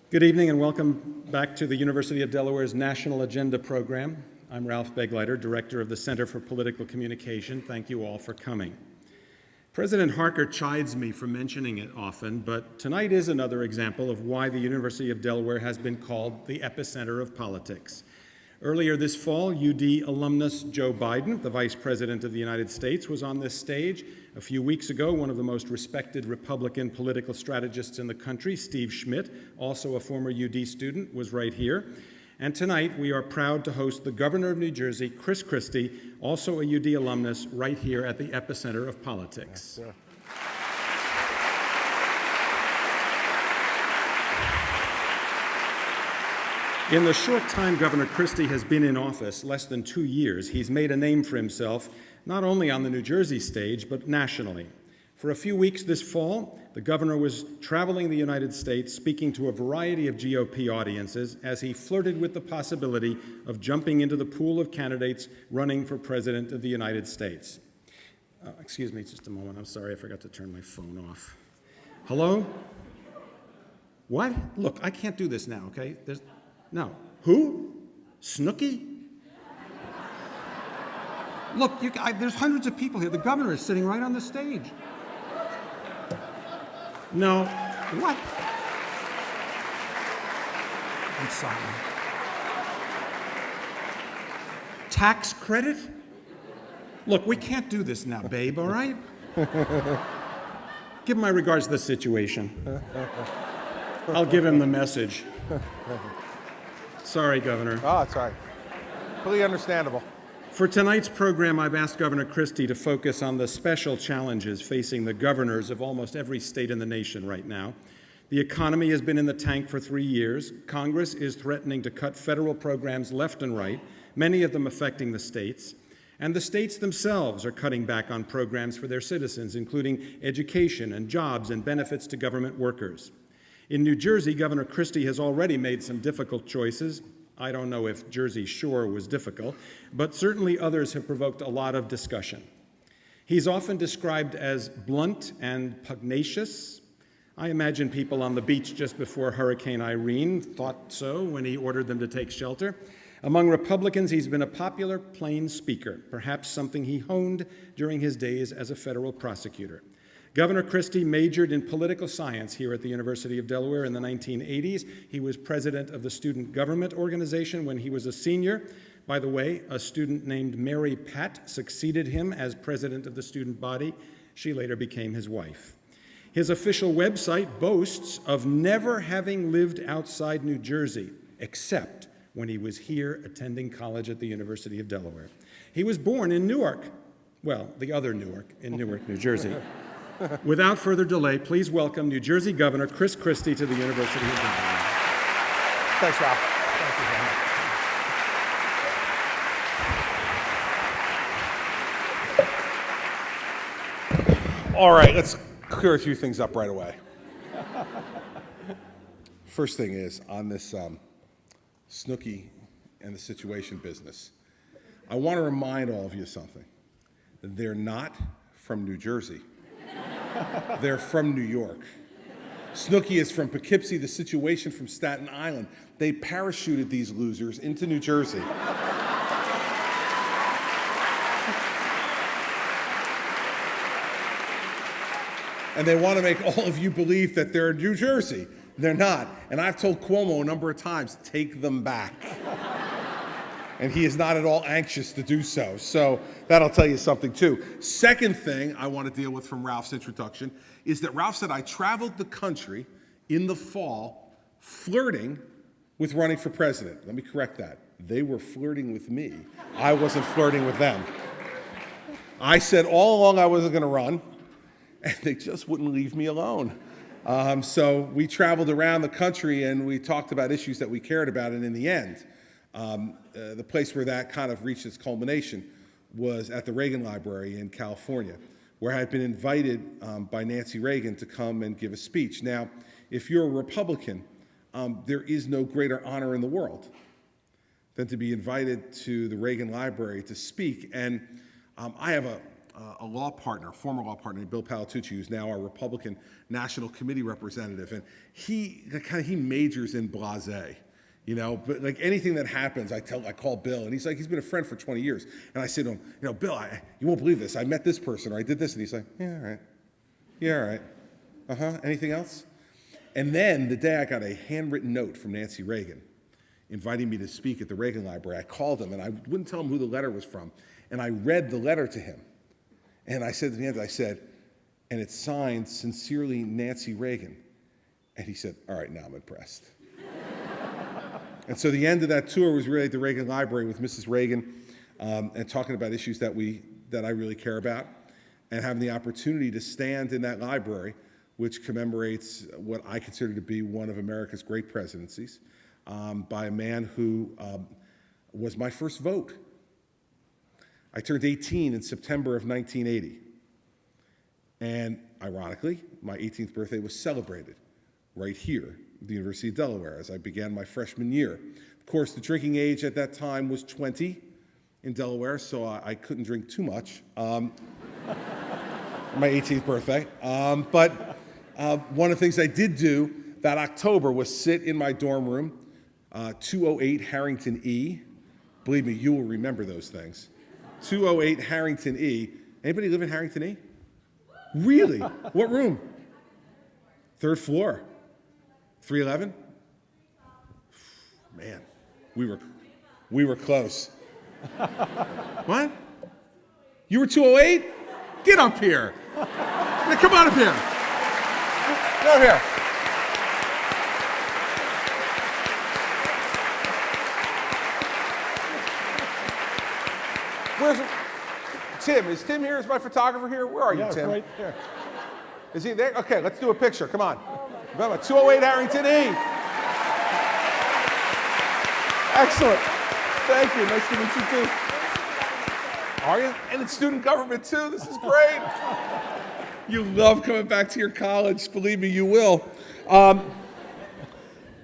Good evening and welcome back to the University of Delaware's National Agenda program. I'm Ralph Begleiter, Director of the Center for Political Communication. Thank you all for coming. President Harker chides me for mentioning it often, but tonight is another example of why the University of Delaware has been called the epicenter of politics. Earlier this fall, UD alumnus Joe Biden, the Vice President of the United States, was on this stage. A few weeks ago, one of the most respected Republican political strategists in the country, Steve Schmidt, also a former UD student, was right here. And tonight, we are proud to host the Governor of New Jersey, Chris Christie, also a UD alumnus, right here at the epicenter of politics. Yes, In the short time Governor Christie has been in office, less than 2 years, he's made a name for himself, not only on the New Jersey stage, but nationally. For a few weeks this fall, the governor was traveling the United States, speaking to a variety of GOP audiences as he flirted with the possibility of jumping into the pool of candidates running for President of the United States. Excuse me just a moment. I'm sorry, I forgot to turn my phone off. Hello? What? Look, I can't do this now, okay? No. Who? Snooki? Look, there's hundreds of people here. The governor is sitting right on the stage. No. What? I'm sorry. Tax credit? Look, we can't do this now, babe, all right? Give my regards to the situation. I'll give him the message. Sorry, Governor. Oh, it's all right. Fully understandable. For tonight's program, I've asked Governor Christie to focus on the special challenges facing the governors of almost every state in the nation right now. The economy has been in the tank for 3 years. Congress is threatening to cut federal programs left and right, many of them affecting the states. And the states themselves are cutting back on programs for their citizens, including education and jobs and benefits to government workers. In New Jersey, Governor Christie has already made some difficult choices. I don't know if Jersey Shore was difficult, but certainly others have provoked a lot of discussion. He's often described as blunt and pugnacious. I imagine people on the beach just before Hurricane Irene thought so when he ordered them to take shelter. Among Republicans, he's been a popular, plain speaker, perhaps something he honed during his days as a federal prosecutor. Governor Christie majored in political science here at the University of Delaware in the 1980s. He was president of the Student Government Organization when he was a senior. By the way, a student named Mary Pat succeeded him as president of the student body. She later became his wife. His official website boasts of never having lived outside New Jersey, except when he was here attending college at the University of Delaware. He was born in Newark, well, the other Newark, in Newark, New Jersey. Without further delay, please welcome New Jersey Governor Chris Christie to the University of Delaware. Thanks, Ralph. Thank you very much. All right, let's clear a few things up right away. First thing is, on this Snooki and the situation business, I want to remind all of you something. They're not from New Jersey. They're from New York. Snooki is from Poughkeepsie, the situation from Staten Island. They parachuted these losers into New Jersey. And they want to make all of you believe that they're in New Jersey. They're not. And I've told Cuomo a number of times, take them back. And he is not at all anxious to do so. So that'll tell you something, too. Second thing I want to deal with from Ralph's introduction is that Ralph said I traveled the country in the fall flirting with running for president. Let me correct that. They were flirting with me. I wasn't flirting with them. I said all along I wasn't going to run, and they just wouldn't leave me alone. So we traveled around the country, and we talked about issues that we cared about, and in the end, the place where that kind of reached its culmination was at the Reagan Library in California, where I had been invited by Nancy Reagan to come and give a speech. Now, if you're a Republican, there is no greater honor in the world than to be invited to the Reagan Library to speak. And I have a law partner, a former law partner, Bill Palatucci, who's now our Republican National Committee representative, and he majors in blasé. You know, but like anything that happens, I call Bill, and he's been a friend for 20 years. And I say to him, Bill, you won't believe this. I met this person, or I did this. And he's like, yeah, all right. Yeah, all right. Uh-huh. Anything else? And then the day I got a handwritten note from Nancy Reagan inviting me to speak at the Reagan Library, I called him, and I wouldn't tell him who the letter was from. And I read the letter to him. And I said to Nancy, and it's signed, Sincerely, Nancy Reagan. And he said, all right, now I'm impressed. And so the end of that tour was really at the Reagan Library with Mrs. Reagan and talking about issues that I really care about, and having the opportunity to stand in that library, which commemorates what I consider to be one of America's great presidencies, by a man who was my first vote. I turned 18 in September of 1980. And ironically, my 18th birthday was celebrated right here at the University of Delaware as I began my freshman year. Of course, the drinking age at that time was 20 in Delaware, so I couldn't drink too much on my 18th birthday. But one of the things I did do that October was sit in my dorm room, 208 Harrington E. Believe me, you will remember those things. 208 Harrington E. Anybody live in Harrington E? Really? What room? Third floor. 311? Man, we were close. What? You were 208? Get up here. Come on up here. Get up here. Where's Tim? Is Tim here? Is my photographer here? Where are you, Tim? Right here. Is he there? Okay, let's do a picture. Come on. Remember, 208 Harrington E. Excellent. Thank you. Nice to meet you, too. Are you? And it's student government, too. This is great. You love coming back to your college. Believe me, you will.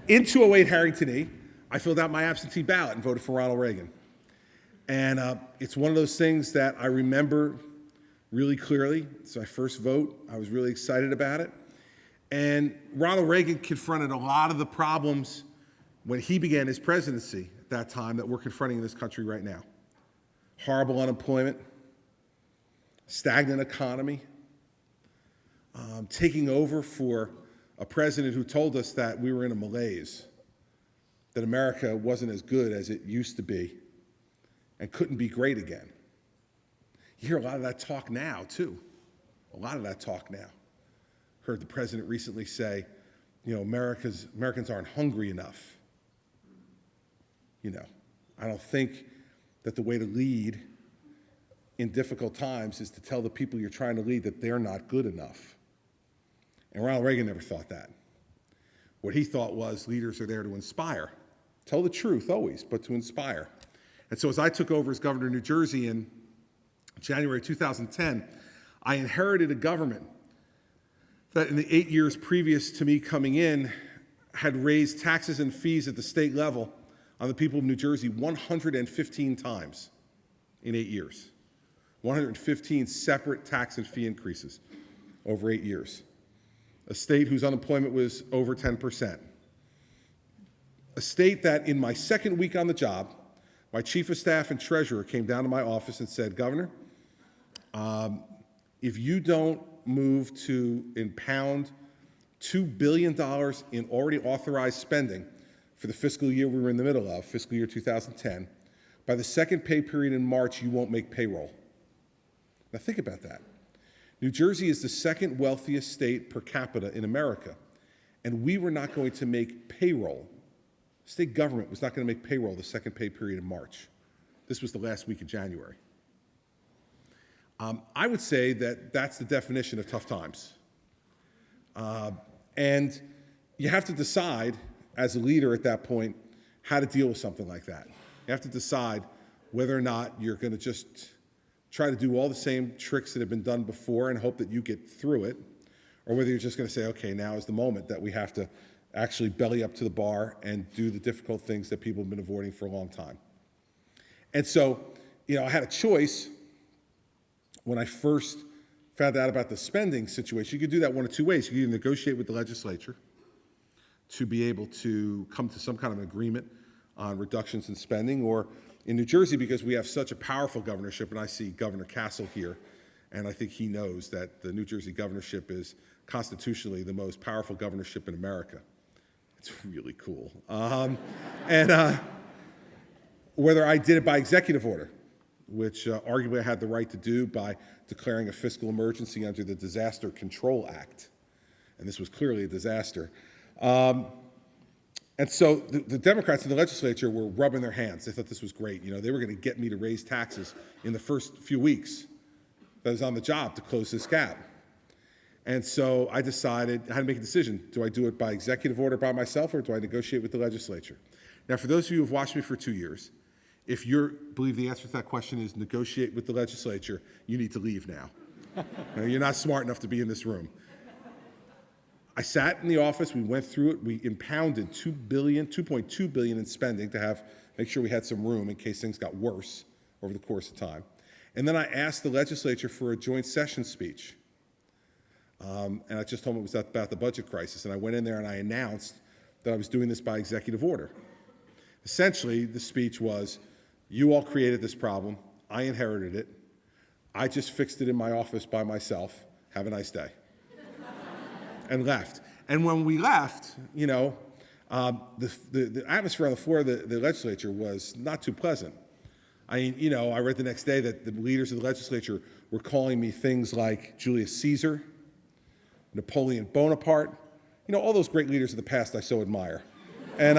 In 208 Harrington E, I filled out my absentee ballot and voted for Ronald Reagan. And it's one of those things that I remember really clearly. It's my first vote. I was really excited about it. And Ronald Reagan confronted a lot of the problems when he began his presidency at that time that we're confronting in this country right now. Horrible unemployment, stagnant economy, taking over for a president who told us that we were in a malaise, that America wasn't as good as it used to be and couldn't be great again. You hear a lot of that talk now, too. A lot of that talk now. Heard the president recently say, Americans aren't hungry enough. I don't think that the way to lead in difficult times is to tell the people you're trying to lead that they're not good enough. And Ronald Reagan never thought that. What he thought was leaders are there to inspire. Tell the truth always, but to inspire. And so as I took over as governor of New Jersey in January 2010, I inherited a government that in the 8 years previous to me coming in had raised taxes and fees at the state level on the people of New Jersey 115 times in 8 years. 115 separate tax and fee increases over 8 years. A state whose unemployment was over 10%. A state that in my second week on the job, my chief of staff and treasurer came down to my office and said, Governor, if you don't move to impound $2 billion in already authorized spending for the fiscal year we were in the middle of, fiscal year 2010, by the second pay period in March, you won't make payroll. Now think about that. New Jersey is the second wealthiest state per capita in America, and we were not going to make payroll. State government was not going to make payroll the second pay period in March. This was the last week of January. I would say that that's the definition of tough times. And you have to decide, as a leader at that point, how to deal with something like that. You have to decide whether or not you're going to just try to do all the same tricks that have been done before and hope that you get through it, or whether you're just going to say, okay, now is the moment that we have to actually belly up to the bar and do the difficult things that people have been avoiding for a long time. And so, I had a choice when I first found out about the spending situation, you could do that one of two ways. You could either negotiate with the legislature to be able to come to some kind of an agreement on reductions in spending, or in New Jersey, because we have such a powerful governorship, and I see Governor Castle here, and I think he knows that the New Jersey governorship is constitutionally the most powerful governorship in America. It's really cool. Whether I did it by executive order, which arguably I had the right to do by declaring a fiscal emergency under the Disaster Control Act, and this was clearly a disaster. And so the Democrats in the legislature were rubbing their hands. They thought this was great. You know, they were going to get me to raise taxes in the first few weeks that I was on the job to close this gap. And so I decided I had to make a decision. Do I do it by executive order by myself, or do I negotiate with the legislature? Now, for those of you who have watched me for 2 years, if you believe the answer to that question is negotiate with the legislature, you need to leave now. You're not smart enough to be in this room. I sat in the office, we went through it, we impounded $2.2 billion in spending to make sure we had some room in case things got worse over the course of time. And then I asked the legislature for a joint session speech. And I just told them it was about the budget crisis. And I went in there and I announced that I was doing this by executive order. Essentially, the speech was, you all created this problem, I inherited it, I just fixed it in my office by myself, have a nice day. And left. And when we left, you know, the atmosphere on the floor of the legislature was not too pleasant. I mean, you know, I read the next day that the leaders of the legislature were calling me things like Julius Caesar, Napoleon Bonaparte, you know, all those great leaders of the past I so admire. And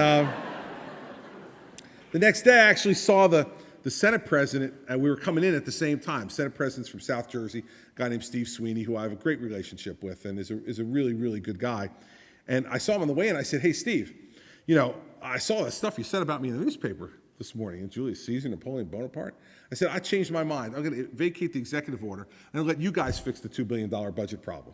the next day I actually saw the Senate president, and we were coming in at the same time. Senate president's from South Jersey, a guy named Steve Sweeney, who I have a great relationship with and is a really, really good guy. And I saw him on the way in. I said, hey, Steve, you know, I saw that stuff you said about me in the newspaper this morning, and Julius Caesar, Napoleon Bonaparte. I said, I changed my mind. I'm going to vacate the executive order, and I'll let you guys fix the $2 billion budget problem.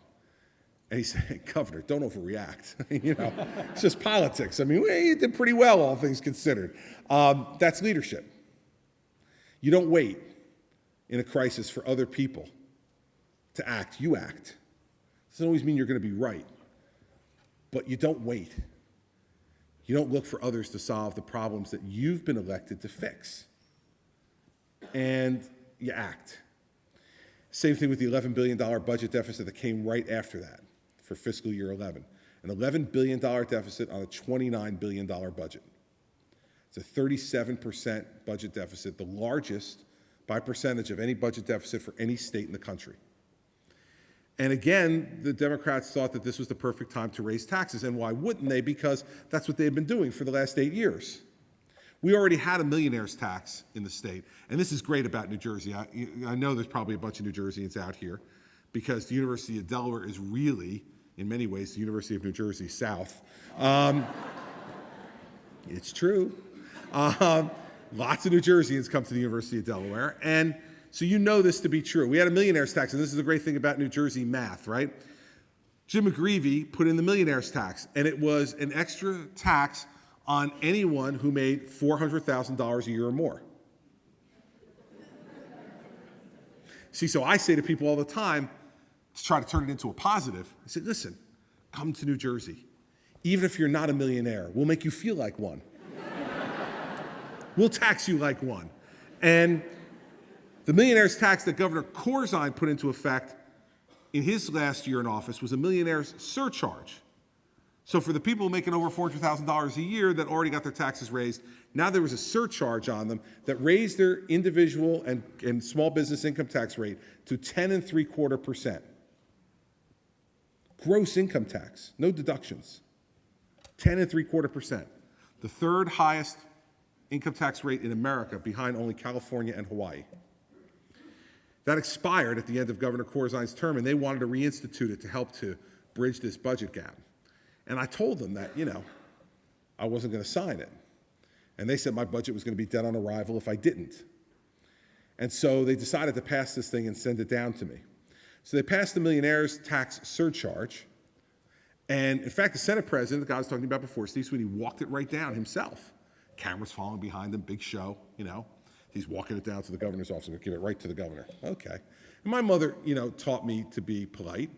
And he said, hey, Governor, don't overreact. You know, it's just politics. I mean, you did pretty well, all things considered. That's leadership. You don't wait in a crisis for other people to act. You act. Doesn't always mean you're going to be right, but you don't wait. You don't look for others to solve the problems that you've been elected to fix. And you act. Same thing with the $11 billion budget deficit that came right after that for fiscal year 11. An $11 billion deficit on a $29 billion budget. It's a 37% budget deficit, the largest by percentage of any budget deficit for any state in the country. And again, the Democrats thought that this was the perfect time to raise taxes. And why wouldn't they? Because that's what they've been doing for the last 8 years. We already had a millionaire's tax in the state. And this is great about New Jersey. I know there's probably a bunch of New Jerseyans out here, because the University of Delaware is really, in many ways, the University of New Jersey South. It's true. Lots of New Jerseyans come to the University of Delaware, and so you know this to be true. We had a millionaire's tax, and this is the great thing about New Jersey math, right? Jim McGreevey put in the millionaire's tax, and it was an extra tax on anyone who made $400,000 a year or more. See, so I say to people all the time, to try to turn it into a positive, I said, listen, come to New Jersey. Even if you're not a millionaire, we'll make you feel like one. We'll tax you like one. And the millionaire's tax that Governor Corzine put into effect in his last year in office was a millionaire's surcharge. So for the people making over $400,000 a year that already got their taxes raised, now there was a surcharge on them that raised their individual and small business income tax rate to 10.75%. Gross income tax, no deductions, 10.75%. The third highest income tax rate in America, behind only California and Hawaii. That expired at the end of Governor Corzine's term, and they wanted to reinstitute it to help to bridge this budget gap. And I told them that, you know, I wasn't going to sign it. And they said my budget was going to be dead on arrival if I didn't. And so they decided to pass this thing and send it down to me. So they passed the millionaire's tax surcharge. And in fact, the Senate president, the guy I was talking about before, Steve Sweeney, walked it right down himself. Cameras following behind him, big show, you know. He's walking it down to the governor's office. We'll give it right to the governor. Okay. And my mother, taught me to be polite.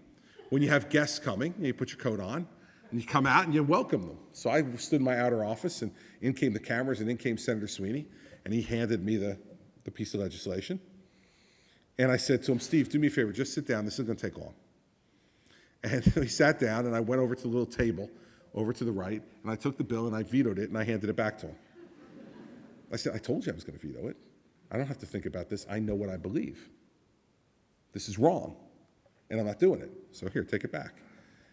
When you have guests coming, you put your coat on, and you come out and you welcome them. So I stood in my outer office, and in came the cameras, and in came Senator Sweeney, and he handed me the piece of legislation. And I said to him, Steve, do me a favor, just sit down. This isn't going to take long. And he sat down, and I went over to the little table over to the right, and I took the bill, and I vetoed it, and I handed it back to him. I said, I told you I was going to veto it. I don't have to think about this. I know what I believe. This is wrong, and I'm not doing it. So here, take it back.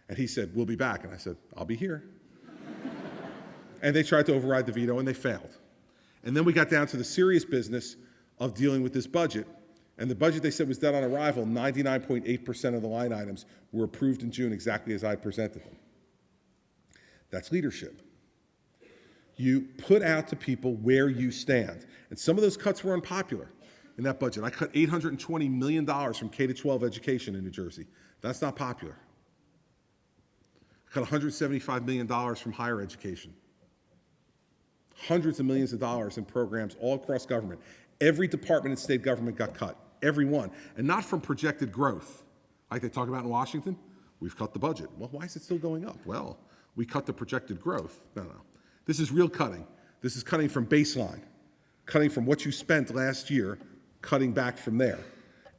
And he said, we'll be back. And I said, I'll be here. And they tried to override the veto, and they failed. And then we got down to the serious business of dealing with this budget. And the budget they said was dead on arrival. 99.8% of the line items were approved in June exactly as I presented them. That's leadership. You put out to people where you stand. And some of those cuts were unpopular in that budget. I cut $820 million from K-12 education in New Jersey. That's not popular. I cut $175 million from higher education. Hundreds of millions of dollars in programs all across government. Every department in state government got cut. Every one. And not from projected growth, like they talk about in Washington. We've cut the budget. Well, why is it still going up? Well, we cut the projected growth. No. This is real cutting. This is cutting from baseline, cutting from what you spent last year, cutting back from there.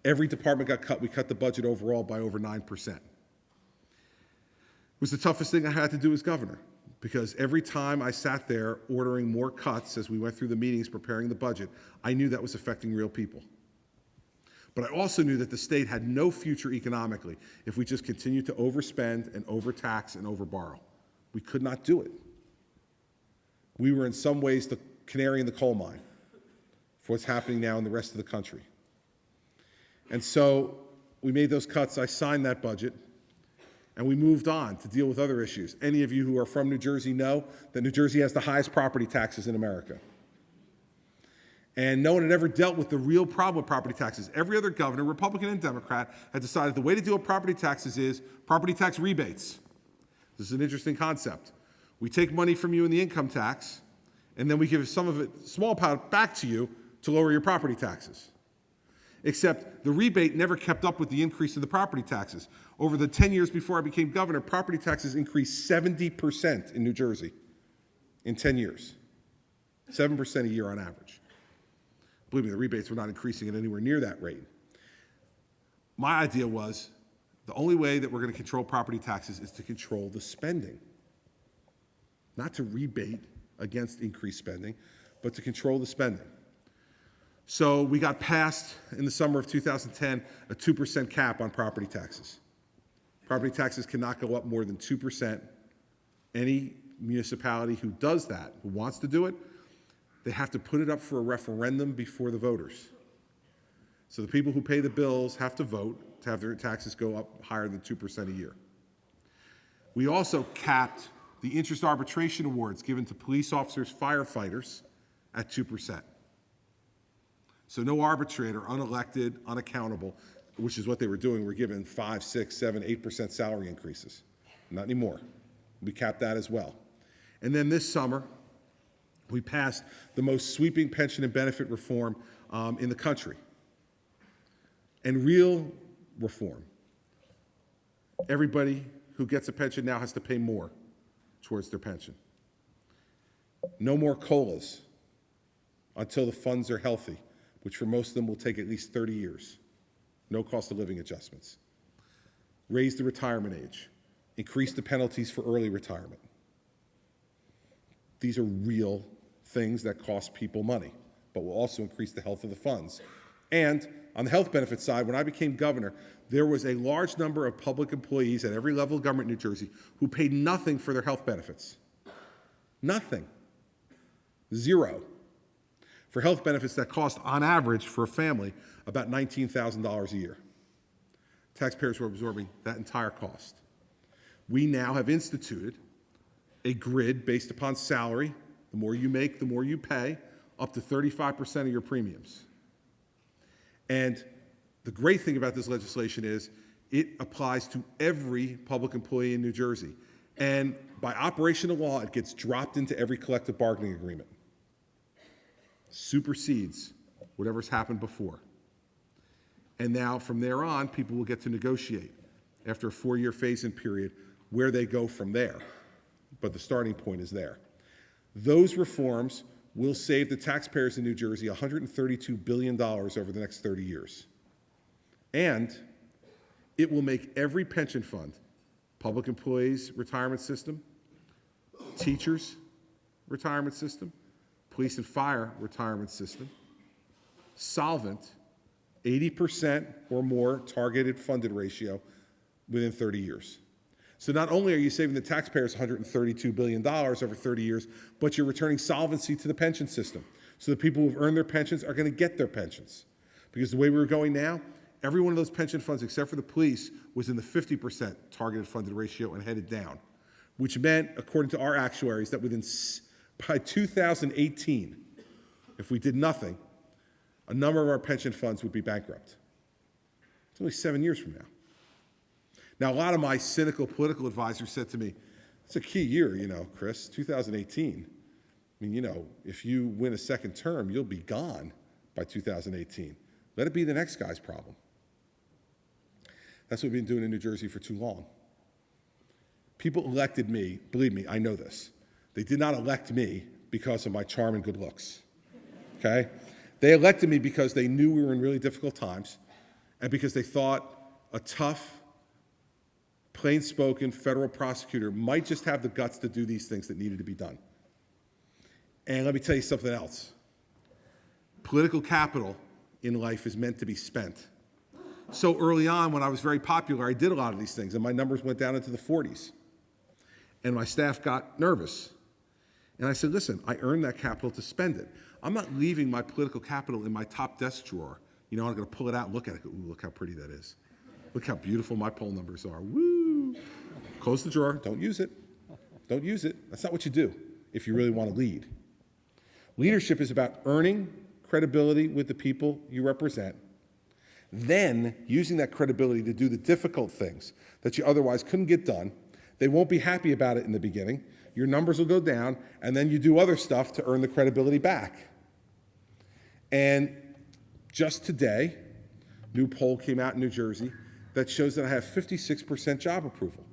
Every department got cut. We cut the budget overall by over 9%. It was the toughest thing I had to do as governor, because every time I sat there ordering more cuts as we went through the meetings preparing the budget, I knew that was affecting real people. But I also knew that the state had no future economically if we just continued to overspend and overtax and overborrow. We could not do it. We were in some ways the canary in the coal mine for what's happening now in the rest of the country. And so we made those cuts. I signed that budget, and we moved on to deal with other issues. Any of you who are from New Jersey know that New Jersey has the highest property taxes in America. And no one had ever dealt with the real problem with property taxes. Every other governor, Republican and Democrat, had decided the way to deal with property taxes is property tax rebates. This is an interesting concept. We take money from you in the income tax, and then we give some of it, small part, back to you to lower your property taxes. Except the rebate never kept up with the increase in the property taxes. Over the 10 years before I became governor, property taxes increased 70% in New Jersey in 10 years. 7% a year on average. Believe me, the rebates were not increasing at anywhere near that rate. My idea was the only way that we're going to control property taxes is to control the spending. Not to rebate against increased spending, but to control the spending. So we got passed in the summer of 2010 a 2% cap on property taxes. Property taxes cannot go up more than 2%. Any municipality who does that, who wants to do it, they have to put it up for a referendum before the voters. So the people who pay the bills have to vote to have their taxes go up higher than 2% a year. We also capped the interest arbitration awards given to police officers, firefighters at 2%. So no arbitrator, unelected, unaccountable, which is what they were doing, were given 5, 6, 7, 8% salary increases. Not anymore. We capped that as well. And then this summer, we passed the most sweeping pension and benefit reform in the country. And real reform. Everybody who gets a pension now has to pay more towards their pension. No more COLAs until the funds are healthy, which for most of them will take at least 30 years. No cost of living adjustments. Raise the retirement age. Increase the penalties for early retirement. These are real things that cost people money, but will also increase the health of the funds. And on the health benefit side, when I became governor, there was a large number of public employees at every level of government in New Jersey who paid nothing for their health benefits. Nothing. Zero. For health benefits that cost, on average, for a family, about $19,000 a year. Taxpayers were absorbing that entire cost. We now have instituted a grid based upon salary. The more you make, the more you pay, up to 35% of your premiums. And the great thing about this legislation is it applies to every public employee in New Jersey. And by operation of law, it gets dropped into every collective bargaining agreement. Supersedes whatever's happened before. And now from there on, people will get to negotiate after a 4-year phase-in period where they go from there. But the starting point is there. Those reforms will save the taxpayers in New Jersey $132 billion over the next 30 years. And it will make every pension fund, public employees retirement system, teachers retirement system, police and fire retirement system, solvent, 80% or more targeted funded ratio within 30 years. So not only are you saving the taxpayers $132 billion over 30 years, but you're returning solvency to the pension system. So the people who've earned their pensions are going to get their pensions. Because the way we were going now, every one of those pension funds, except for the police, was in the 50% targeted funded ratio and headed down, which meant, according to our actuaries, that by 2018, if we did nothing, a number of our pension funds would be bankrupt. It's only 7 years from now. Now, a lot of my cynical political advisors said to me, it's a key year, Chris, 2018. I mean, if you win a second term, you'll be gone by 2018. Let it be the next guy's problem. That's what we've been doing in New Jersey for too long. People elected me, believe me, I know this. They did not elect me because of my charm and good looks, okay? They elected me because they knew we were in really difficult times and because they thought a tough, plain-spoken federal prosecutor might just have the guts to do these things that needed to be done. And let me tell you something else. Political capital in life is meant to be spent. So early on, when I was very popular, I did a lot of these things, and my numbers went down into the 40s. And my staff got nervous. And I said, listen, I earned that capital to spend it. I'm not leaving my political capital in my top desk drawer. I'm going to pull it out and look at it. Ooh, look how pretty that is. Look how beautiful my poll numbers are. Woo! Close the drawer. Don't use it. Don't use it. That's not what you do if you really want to lead. Leadership is about earning credibility with the people you represent, then using that credibility to do the difficult things that you otherwise couldn't get done. They won't be happy about it in the beginning. Your numbers will go down, and then you do other stuff to earn the credibility back. And just today, new poll came out in New Jersey that shows that I have 56% job approval.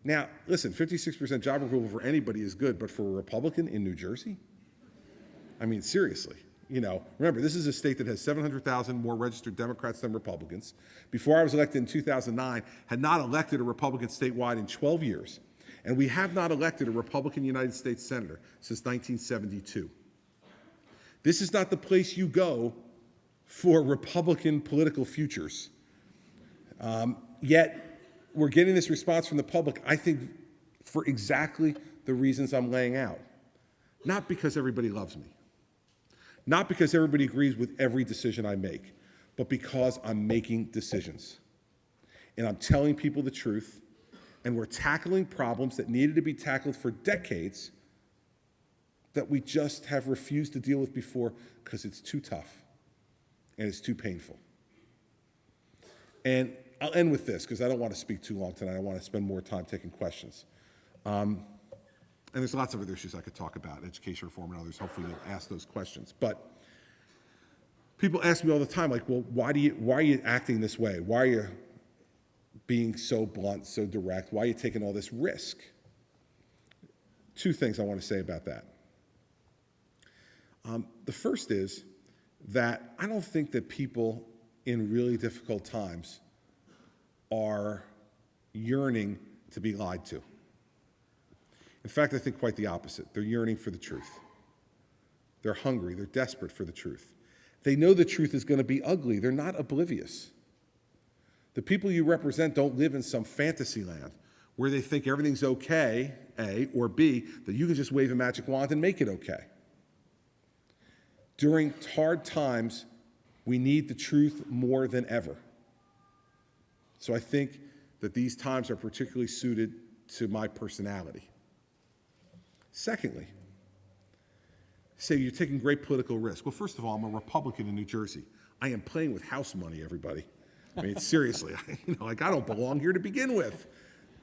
Now, listen, 56% job approval for anybody is good, but for a Republican in New Jersey? I mean, seriously. Remember, this is a state that has 700,000 more registered Democrats than Republicans. Before I was elected in 2009, had not elected a Republican statewide in 12 years. And we have not elected a Republican United States Senator since 1972. This is not the place you go for Republican political futures. Yet, we're getting this response from the public, I think, for exactly the reasons I'm laying out. Not because everybody loves me. Not because everybody agrees with every decision I make, but because I'm making decisions. And I'm telling people the truth, and we're tackling problems that needed to be tackled for decades that we just have refused to deal with before because it's too tough and it's too painful. And I'll end with this because I don't want to speak too long tonight. I want to spend more time taking questions. And there's lots of other issues I could talk about, education reform and others. Hopefully you'll ask those questions. But people ask me all the time, like, well, why are you acting this way? Why are you being so blunt, so direct? Why are you taking all this risk? Two things I want to say about that. The first is that I don't think that people in really difficult times are yearning to be lied to. In fact, I think quite the opposite. They're yearning for the truth. They're hungry. They're desperate for the truth. They know the truth is going to be ugly. They're not oblivious. The people you represent don't live in some fantasy land where they think everything's okay, A, or B, that you can just wave a magic wand and make it okay. During hard times, we need the truth more than ever. So I think that these times are particularly suited to my personality. Secondly, say you're taking great political risk. Well, first of all, I'm a Republican in New Jersey. I am playing with house money, everybody. I mean, seriously, I don't belong here to begin with.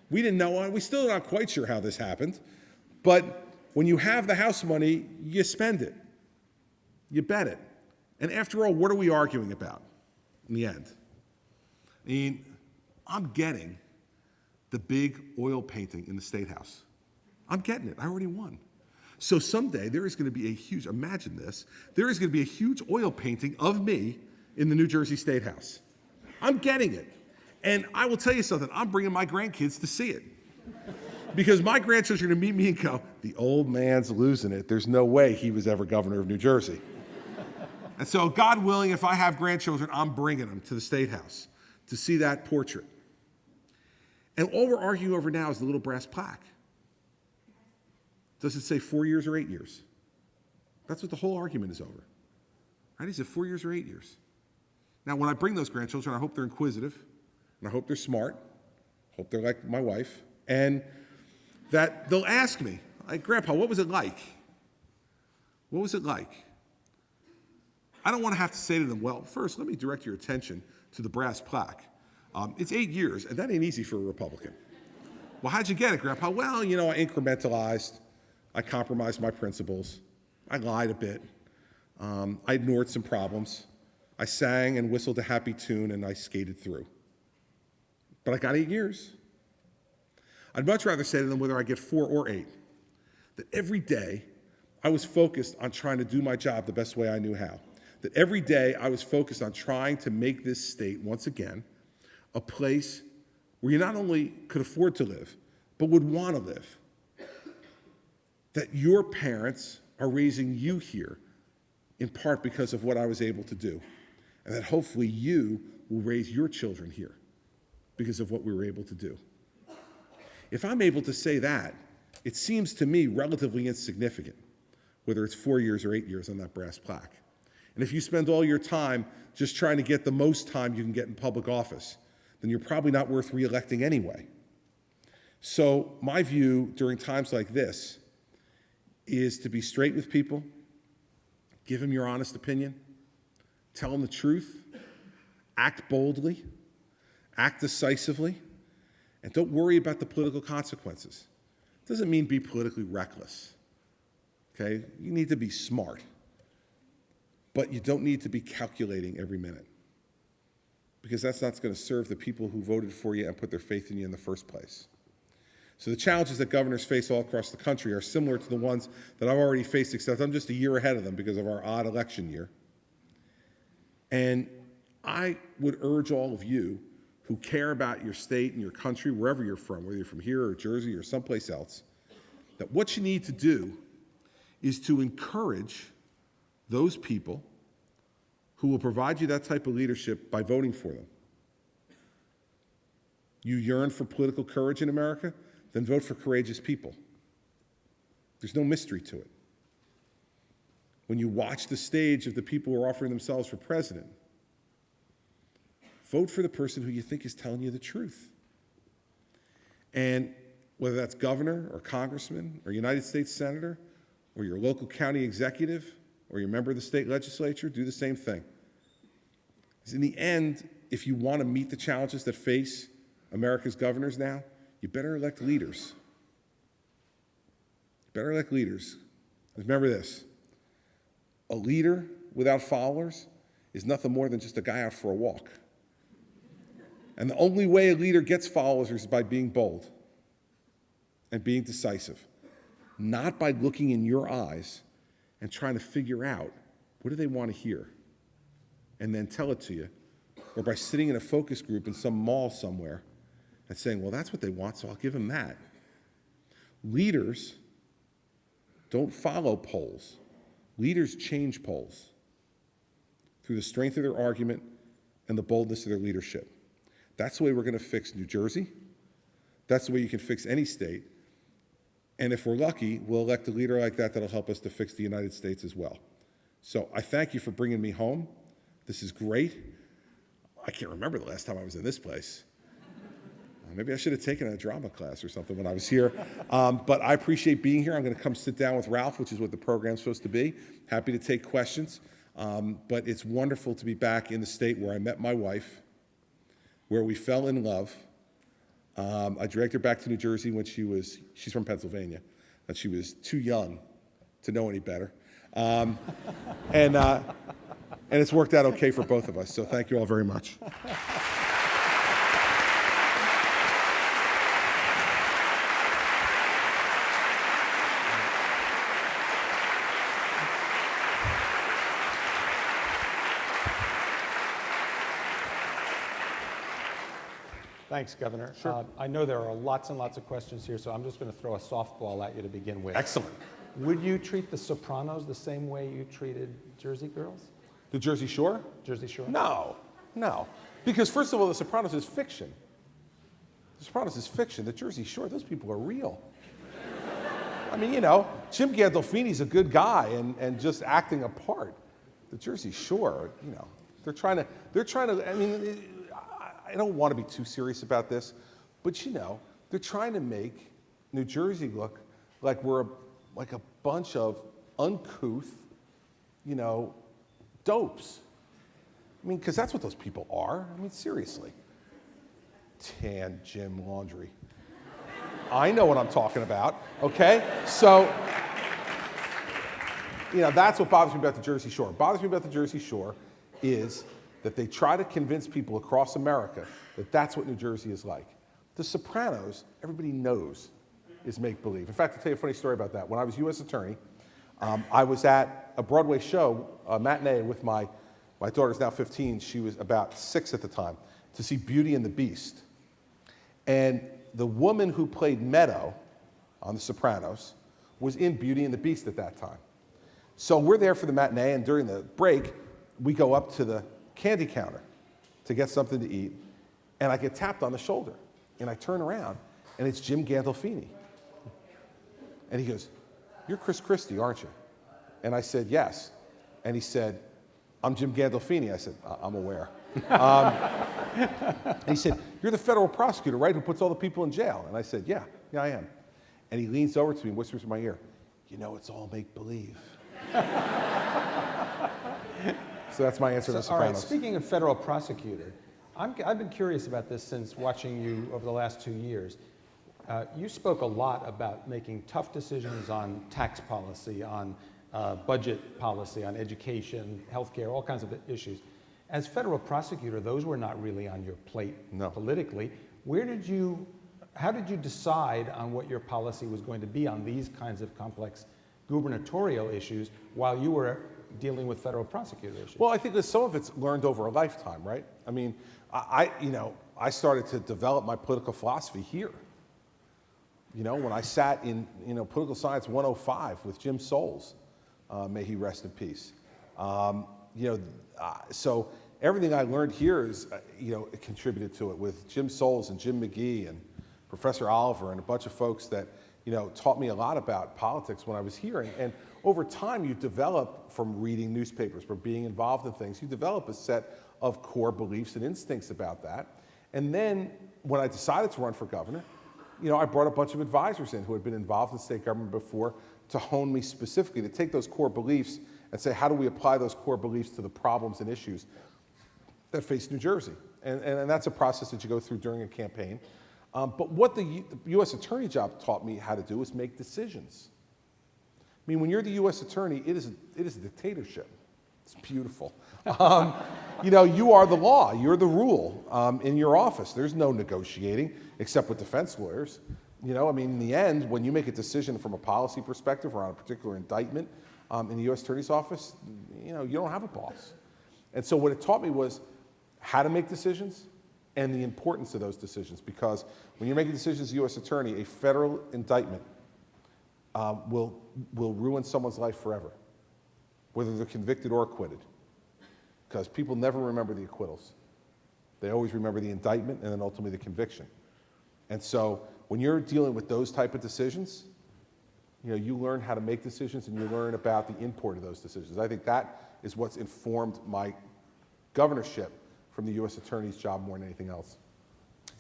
We didn't know, we still not quite sure how this happened, but when you have the house money, you spend it. You bet it. And after all, what are we arguing about in the end? I mean, I'm getting the big oil painting in the State House. I'm getting it. I already won. So someday there is going to be a huge, imagine this, there is going to be a huge oil painting of me in the New Jersey State House. I'm getting it. And I will tell you something, I'm bringing my grandkids to see it. Because my grandchildren are going to meet me and go, the old man's losing it. There's no way he was ever governor of New Jersey. And so, God willing, if I have grandchildren, I'm bringing them to the State House to see that portrait. And all we're arguing over now is the little brass plaque. Does it say 4 years or 8 years? That's what the whole argument is over. Right? Is it 4 years or 8 years? Now, when I bring those grandchildren, I hope they're inquisitive, and I hope they're smart, I hope they're like my wife, and that they'll ask me, like, Grandpa, what was it like? What was it like? I don't want to have to say to them, well, first, let me direct your attention to the brass plaque. It's 8 years, and that ain't easy for a Republican. Well, how'd you get it, Grandpa? Well, you know, I incrementalized. I compromised my principles. I lied a bit. I ignored some problems. I sang and whistled a happy tune, and I skated through. But I got 8 years. I'd much rather say to them whether I get 4 or 8, that every day I was focused on trying to do my job the best way I knew how. That every day I was focused on trying to make this state, once again, a place where you not only could afford to live, but would want to live. That your parents are raising you here in part because of what I was able to do. And that hopefully you will raise your children here because of what we were able to do. If I'm able to say that, it seems to me relatively insignificant, whether it's 4 years or 8 years on that brass plaque. And if you spend all your time just trying to get the most time you can get in public office, then you're probably not worth re-electing anyway. So my view during times like this is to be straight with people, give them your honest opinion, tell them the truth, act boldly, act decisively, and don't worry about the political consequences. It doesn't mean be politically reckless, okay? You need to be smart, but you don't need to be calculating every minute because that's not going to serve the people who voted for you and put their faith in you in the first place. So the challenges that governors face all across the country are similar to the ones that I've already faced, except I'm just a year ahead of them because of our odd election year. And I would urge all of you who care about your state and your country, wherever you're from, whether you're from here or Jersey or someplace else, that what you need to do is to encourage those people who will provide you that type of leadership by voting for them. You yearn for political courage in America? Then vote for courageous people. There's no mystery to it. When you watch the stage of the people who are offering themselves for president, vote for the person who you think is telling you the truth. And whether that's governor or congressman or United States senator or your local county executive or your member of the state legislature, do the same thing. Because in the end, if you want to meet the challenges that face America's governors now, you better elect leaders. You better elect leaders. Remember this, a leader without followers is nothing more than just a guy out for a walk. And the only way a leader gets followers is by being bold and being decisive, not by looking in your eyes and trying to figure out what do they want to hear and then tell it to you, or by sitting in a focus group in some mall somewhere and saying, well, that's what they want, so I'll give them that. Leaders don't follow polls. Leaders change polls through the strength of their argument and the boldness of their leadership. That's the way we're going to fix New Jersey. That's the way you can fix any state. And if we're lucky, we'll elect a leader like that that'll help us to fix the United States as well. So I thank you for bringing me home. This is great. I can't remember the last time I was in this place. Maybe I should have taken a drama class or something when I was here. But I appreciate being here. I'm going to come sit down with Ralph, which is what the program's supposed to be. Happy to take questions. But it's wonderful to be back in the state where I met my wife, where we fell in love. I dragged her back to New Jersey when she's from Pennsylvania, but she was too young to know any better. And it's worked out okay for both of us. So thank you all very much. Thanks, Governor. Sure. I know there are lots and lots of questions here, so I'm just going to throw a softball at you to begin with. Excellent. Would you treat the Sopranos the same way you treated Jersey Girls? The Jersey Shore? Jersey Shore? No, no. Because first of all, The Sopranos is fiction. The Sopranos is fiction. The Jersey Shore, those people are real. I mean, you know, Jim Gandolfini's a good guy and just acting a part. The Jersey Shore, you know, they're trying to, I mean, I don't want to be too serious about this, but you know, they're trying to make New Jersey look like we're like a bunch of uncouth, you know, dopes. I mean, because that's what those people are. I mean, seriously. Tan Jim Laundry. I know what I'm talking about, okay? So, you know, that's what bothers me about the Jersey Shore. What bothers me about the Jersey Shore is that they try to convince people across America that that's what New Jersey is like. The Sopranos, everybody knows, is make-believe. In fact, I'll tell you a funny story about that. When I was U.S. Attorney, I was at a Broadway show, a matinee with my daughter's now 15, she was about 6 at the time, to see Beauty and the Beast. And the woman who played Meadow on The Sopranos was in Beauty and the Beast at that time. So we're there for the matinee, and during the break, we go up to the candy counter to get something to eat, and I get tapped on the shoulder. And I turn around, and it's Jim Gandolfini. And he goes, "You're Chris Christie, aren't you?" And I said, "Yes." And he said, "I'm Jim Gandolfini." I said, "I'm aware." And he said, "You're the federal prosecutor, right, who puts all the people in jail?" And I said, yeah, I am. And he leans over to me and whispers in my ear, "You know, it's all make-believe." So that's my answer to The All right, Sopranos. speaking of federal prosecutor, I've been curious about this since watching you over the last 2 years. You spoke a lot about making tough decisions on tax policy, on budget policy, on education, healthcare, all kinds of issues. As federal prosecutor, those were not really on your plate politically. How did you decide on what your policy was going to be on these kinds of complex gubernatorial issues while you were dealing with federal prosecutor issues? Well, I think that some of it's learned over a lifetime, right? I mean, I started to develop my political philosophy here. You know, when I sat in, Political Science 105 with Jim Soules, may he rest in peace. So everything I learned here is, it contributed to it with Jim Soules and Jim McGee and Professor Oliver and a bunch of folks that, taught me a lot about politics when I was here. And over time, you develop from reading newspapers, from being involved in things, you develop a set of core beliefs and instincts about that. And then when I decided to run for governor, I brought a bunch of advisors in who had been involved in state government before to hone me specifically, to take those core beliefs and say, how do we apply those core beliefs to the problems and issues that face New Jersey? And that's a process that you go through during a campaign. But what the U.S. Attorney job taught me how to do is make decisions. I mean, when you're the U.S. Attorney, it is a dictatorship. It's beautiful. You are the law. You're the rule in your office. There's no negotiating except with defense lawyers. In the end, when you make a decision from a policy perspective or on a particular indictment in the U.S. Attorney's office, you don't have a boss. And so what it taught me was how to make decisions and the importance of those decisions. Because when you're making decisions as a U.S. Attorney, a federal indictment will ruin someone's life forever, whether they're convicted or acquitted. Because people never remember the acquittals. They always remember the indictment and then ultimately the conviction. And so when you're dealing with those type of decisions, you learn how to make decisions and you learn about the import of those decisions. I think that is what's informed my governorship from the U.S. Attorney's job more than anything else.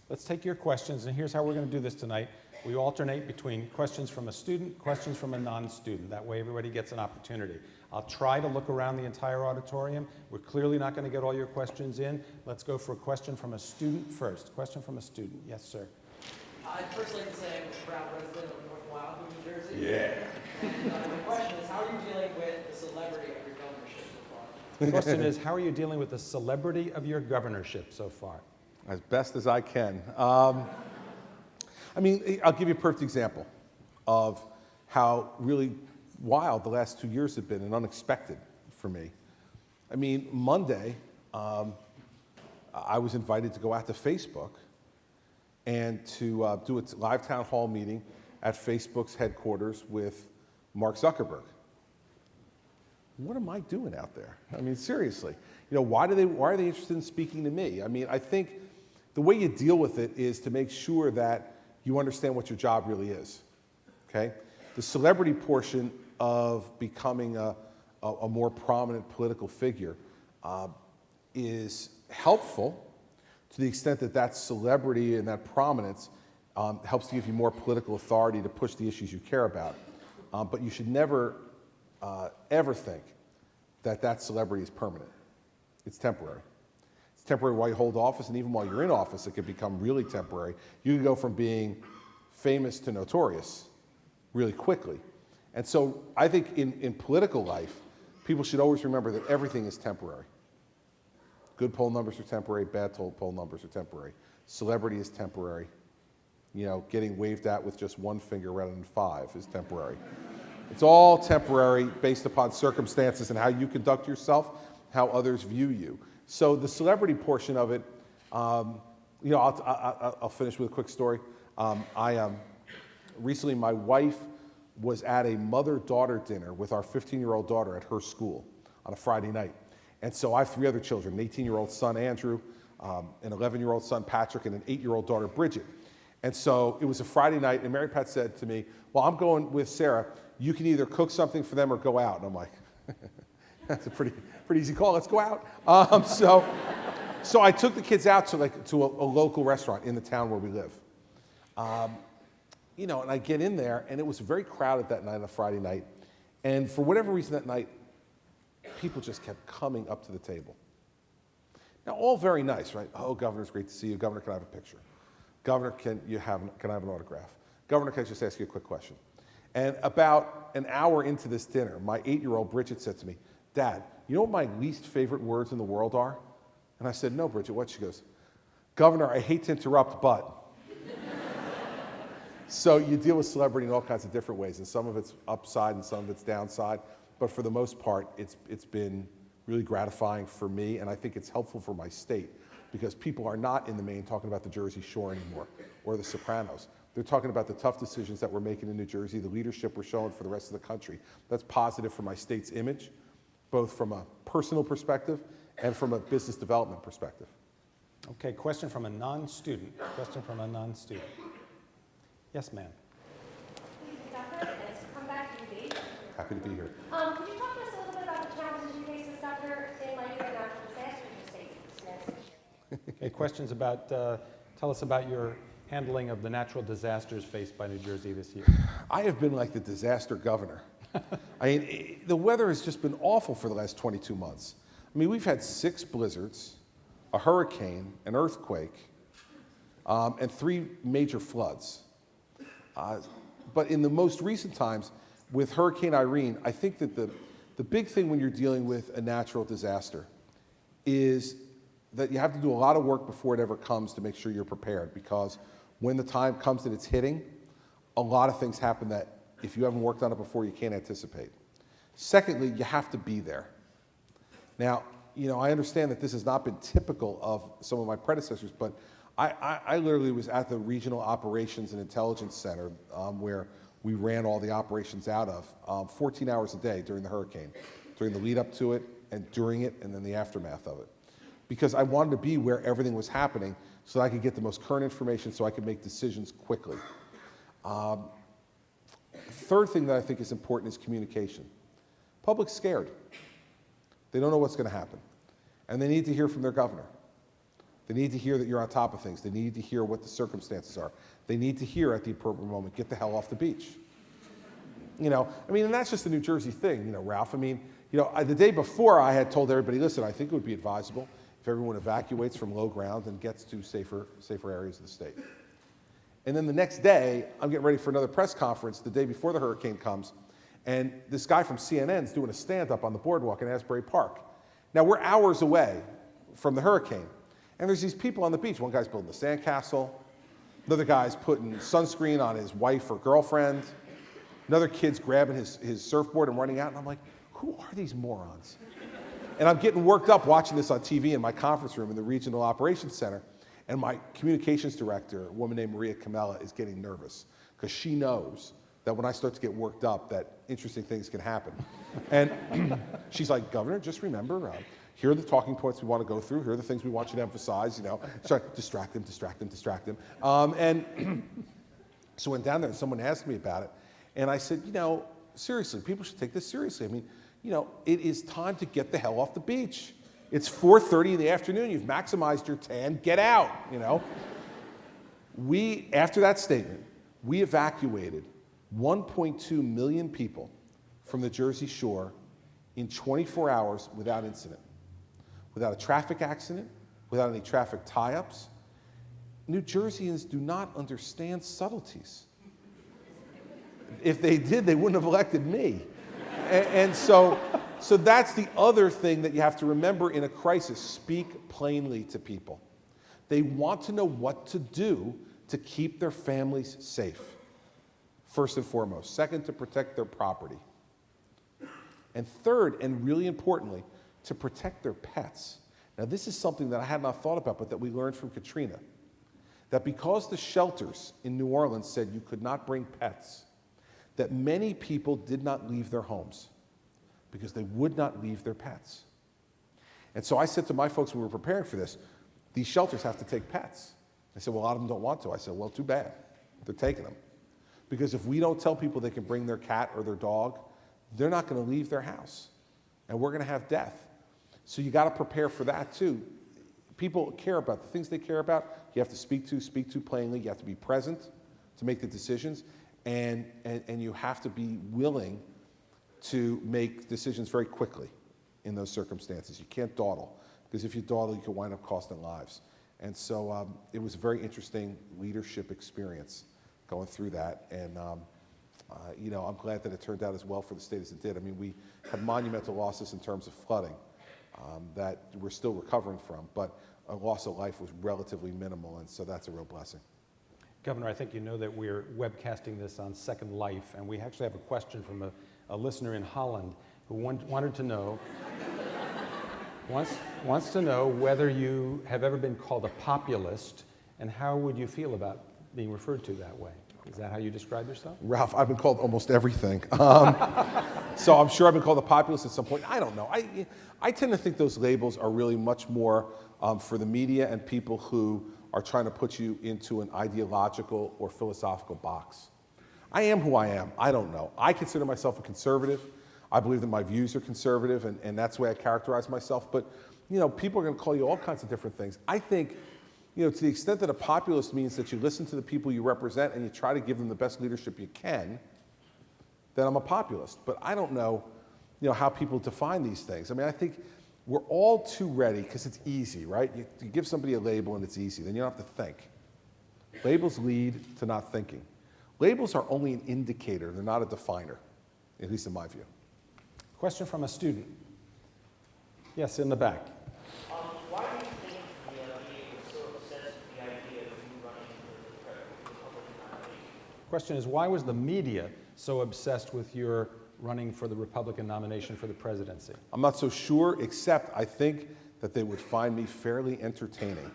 Let's take your questions, and here's how we're going to do this tonight. We alternate between questions from a student, questions from a non-student. That way everybody gets an opportunity. I'll try to look around the entire auditorium. We're clearly not going to get all your questions in. Let's go for a question from a student first. Question from a student. Yes, sir. I'd first like to say I'm a proud resident of North Wildwood, New Jersey. Yeah. And the question is, how are you dealing with the celebrity of your governorship so far? The question is, how are you dealing with the celebrity of your governorship so far? As best as I can. I'll give you a perfect example of how really wild the last 2 years have been and unexpected for me. Monday, I was invited to go out to Facebook and to do a live town hall meeting at Facebook's headquarters with Mark Zuckerberg. What am I doing out there? I mean, seriously. Why are they interested in speaking to me? I mean, I think the way you deal with it is to make sure that you understand what your job really is, okay? The celebrity portion of becoming a more prominent political figure is helpful to the extent that that celebrity and that prominence helps to give you more political authority to push the issues you care about. But you should never, ever think that that celebrity is permanent. It's temporary. It's temporary while you hold office, and even while you're in office, it can become really temporary. You can go from being famous to notorious really quickly. And so I think in political life, people should always remember that everything is temporary. Good poll numbers are temporary, bad poll numbers are temporary. Celebrity is temporary. Getting waved at with just one finger rather than 5 is temporary. It's all temporary based upon circumstances and how you conduct yourself, how others view you. So the celebrity portion of it, I'll finish with a quick story. Recently, my wife was at a mother-daughter dinner with our 15-year-old daughter at her school on a Friday night. And so I have 3 other children, an 18-year-old son, Andrew, an 11-year-old son, Patrick, and an 8-year-old daughter, Bridget. And so it was a Friday night, and Mary Pat said to me, well, I'm going with Sarah. You can either cook something for them or go out. And I'm like, that's a pretty easy call. Let's go out. So I took the kids out to a local restaurant in the town where we live. And I get in there, and it was very crowded that night on a Friday night. And for whatever reason that night, people just kept coming up to the table. Now, all very nice, right? Oh, Governor, it's great to see you. Governor, can I have a picture? Governor, can I have an autograph? Governor, can I just ask you a quick question? And about an hour into this dinner, my 8-year-old Bridget said to me, Dad, you know what my least favorite words in the world are? And I said, no, Bridget, what? She goes, Governor, I hate to interrupt, but. So you deal with celebrity in all kinds of different ways, and some of it's upside and some of it's downside. But for the most part, it's been really gratifying for me, and I think it's helpful for my state, because people are not in the main talking about the Jersey Shore anymore or the Sopranos. They're talking about the tough decisions that we're making in New Jersey, the leadership we're showing for the rest of the country. That's positive for my state's image, both from a personal perspective and from a business development perspective. Okay, question from a non-student. Yes, ma'am. Doctor, it's come back to you. Happy to be here. Could you talk to us a little bit about the challenges you face as doctor in light of the natural disasters you face this year? Okay, questions about, tell us about your handling of the natural disasters faced by New Jersey this year. I have been like the disaster governor. I mean, the weather has just been awful for the last 22 months. I mean, we've had 6 blizzards, a hurricane, an earthquake, and 3 major floods. But in the most recent times, with Hurricane Irene, I think that the big thing when you're dealing with a natural disaster is that you have to do a lot of work before it ever comes to make sure you're prepared, because when the time comes that it's hitting, a lot of things happen that if you haven't worked on it before, you can't anticipate. Secondly, you have to be there. Now, I understand that this has not been typical of some of my predecessors, but I literally was at the Regional Operations and Intelligence Center where we ran all the operations out of 14 hours a day during the hurricane, during the lead up to it and during it and then the aftermath of it. Because I wanted to be where everything was happening so that I could get the most current information so I could make decisions quickly. Third thing that I think is important is communication. Public's scared. They don't know what's going to happen. And they need to hear from their governor. They need to hear that you're on top of things. They need to hear what the circumstances are. They need to hear at the appropriate moment, get the hell off the beach. And that's just a New Jersey thing, Ralph. The day before I had told everybody, listen, I think it would be advisable if everyone evacuates from low ground and gets to safer areas of the state. And then the next day, I'm getting ready for another press conference the day before the hurricane comes, and this guy from CNN is doing a stand-up on the boardwalk in Asbury Park. Now, we're hours away from the hurricane, and there's these people on the beach. One guy's building a sandcastle, another guy's putting sunscreen on his wife or girlfriend, another kid's grabbing his surfboard and running out, and I'm like, who are these morons? And I'm getting worked up watching this on TV in my conference room in the Regional Operations Center. And my communications director, a woman named Maria Camella, is getting nervous because she knows that when I start to get worked up, that interesting things can happen. And she's like, Governor, just remember, here are the talking points we want to go through. Here are the things we want you to emphasize, So distract him, distract him, distract him. And so I went down there and someone asked me about it. And I said, seriously, people should take this seriously. I mean, it is time to get the hell off the beach. It's 4:30 in the afternoon. You've maximized your tan. Get out, After that statement, we evacuated 1.2 million people from the Jersey Shore in 24 hours without incident, without a traffic accident, without any traffic tie-ups. New Jerseyans do not understand subtleties. If they did, they wouldn't have elected me. And so that's the other thing that you have to remember in a crisis. Speak plainly to people. They want to know what to do to keep their families safe, first and foremost. Second, to protect their property. And third, and really importantly, to protect their pets. Now, this is something that I had not thought about, but that we learned from Katrina. That because the shelters in New Orleans said you could not bring pets, that many people did not leave their homes because they would not leave their pets. And so I said to my folks when we were preparing for this, these shelters have to take pets. They said, well, a lot of them don't want to. I said, well, too bad. They're taking them. Because if we don't tell people they can bring their cat or their dog, they're not going to leave their house. And we're going to have death. So you got to prepare for that too. People care about the things they care about. You have to speak to plainly. You have to be present to make the decisions. And you have to be willing to make decisions very quickly in those circumstances. You can't dawdle, because if you dawdle, you can wind up costing lives. And so it was a very interesting leadership experience going through that. And I'm glad that it turned out as well for the state as it did. I mean, we had monumental losses in terms of flooding that we're still recovering from, but a loss of life was relatively minimal, and so that's a real blessing. Governor, I think you know that we're webcasting this on Second Life, and we actually have a question from a listener in Holland who wanted to know, wants to know whether you have ever been called a populist, and how would you feel about being referred to that way? Is that how you describe yourself? Ralph, I've been called almost everything. So I'm sure I've been called a populist at some point. I don't know. I tend to think those labels are really much more for the media and people who are trying to put you into an ideological or philosophical box. I am who I am. I don't know. I consider myself a conservative. I believe that my views are conservative, and that's the way I characterize myself. But, people are going to call you all kinds of different things. I think, to the extent that a populist means that you listen to the people you represent and you try to give them the best leadership you can, then I'm a populist. But I don't know, how people define these things. I mean, I think we're all too ready, because it's easy, right? You give somebody a label and it's easy, then you don't have to think. Labels lead to not thinking. Labels are only an indicator, they're not a definer, at least in my view. Question from a student. Yes, in the back. Why do you think the media is so obsessed with the idea of you running for the Republican nomination? Question is, why was the media so obsessed with your running for the Republican nomination for the presidency? I'm not so sure, except I think that they would find me fairly entertaining.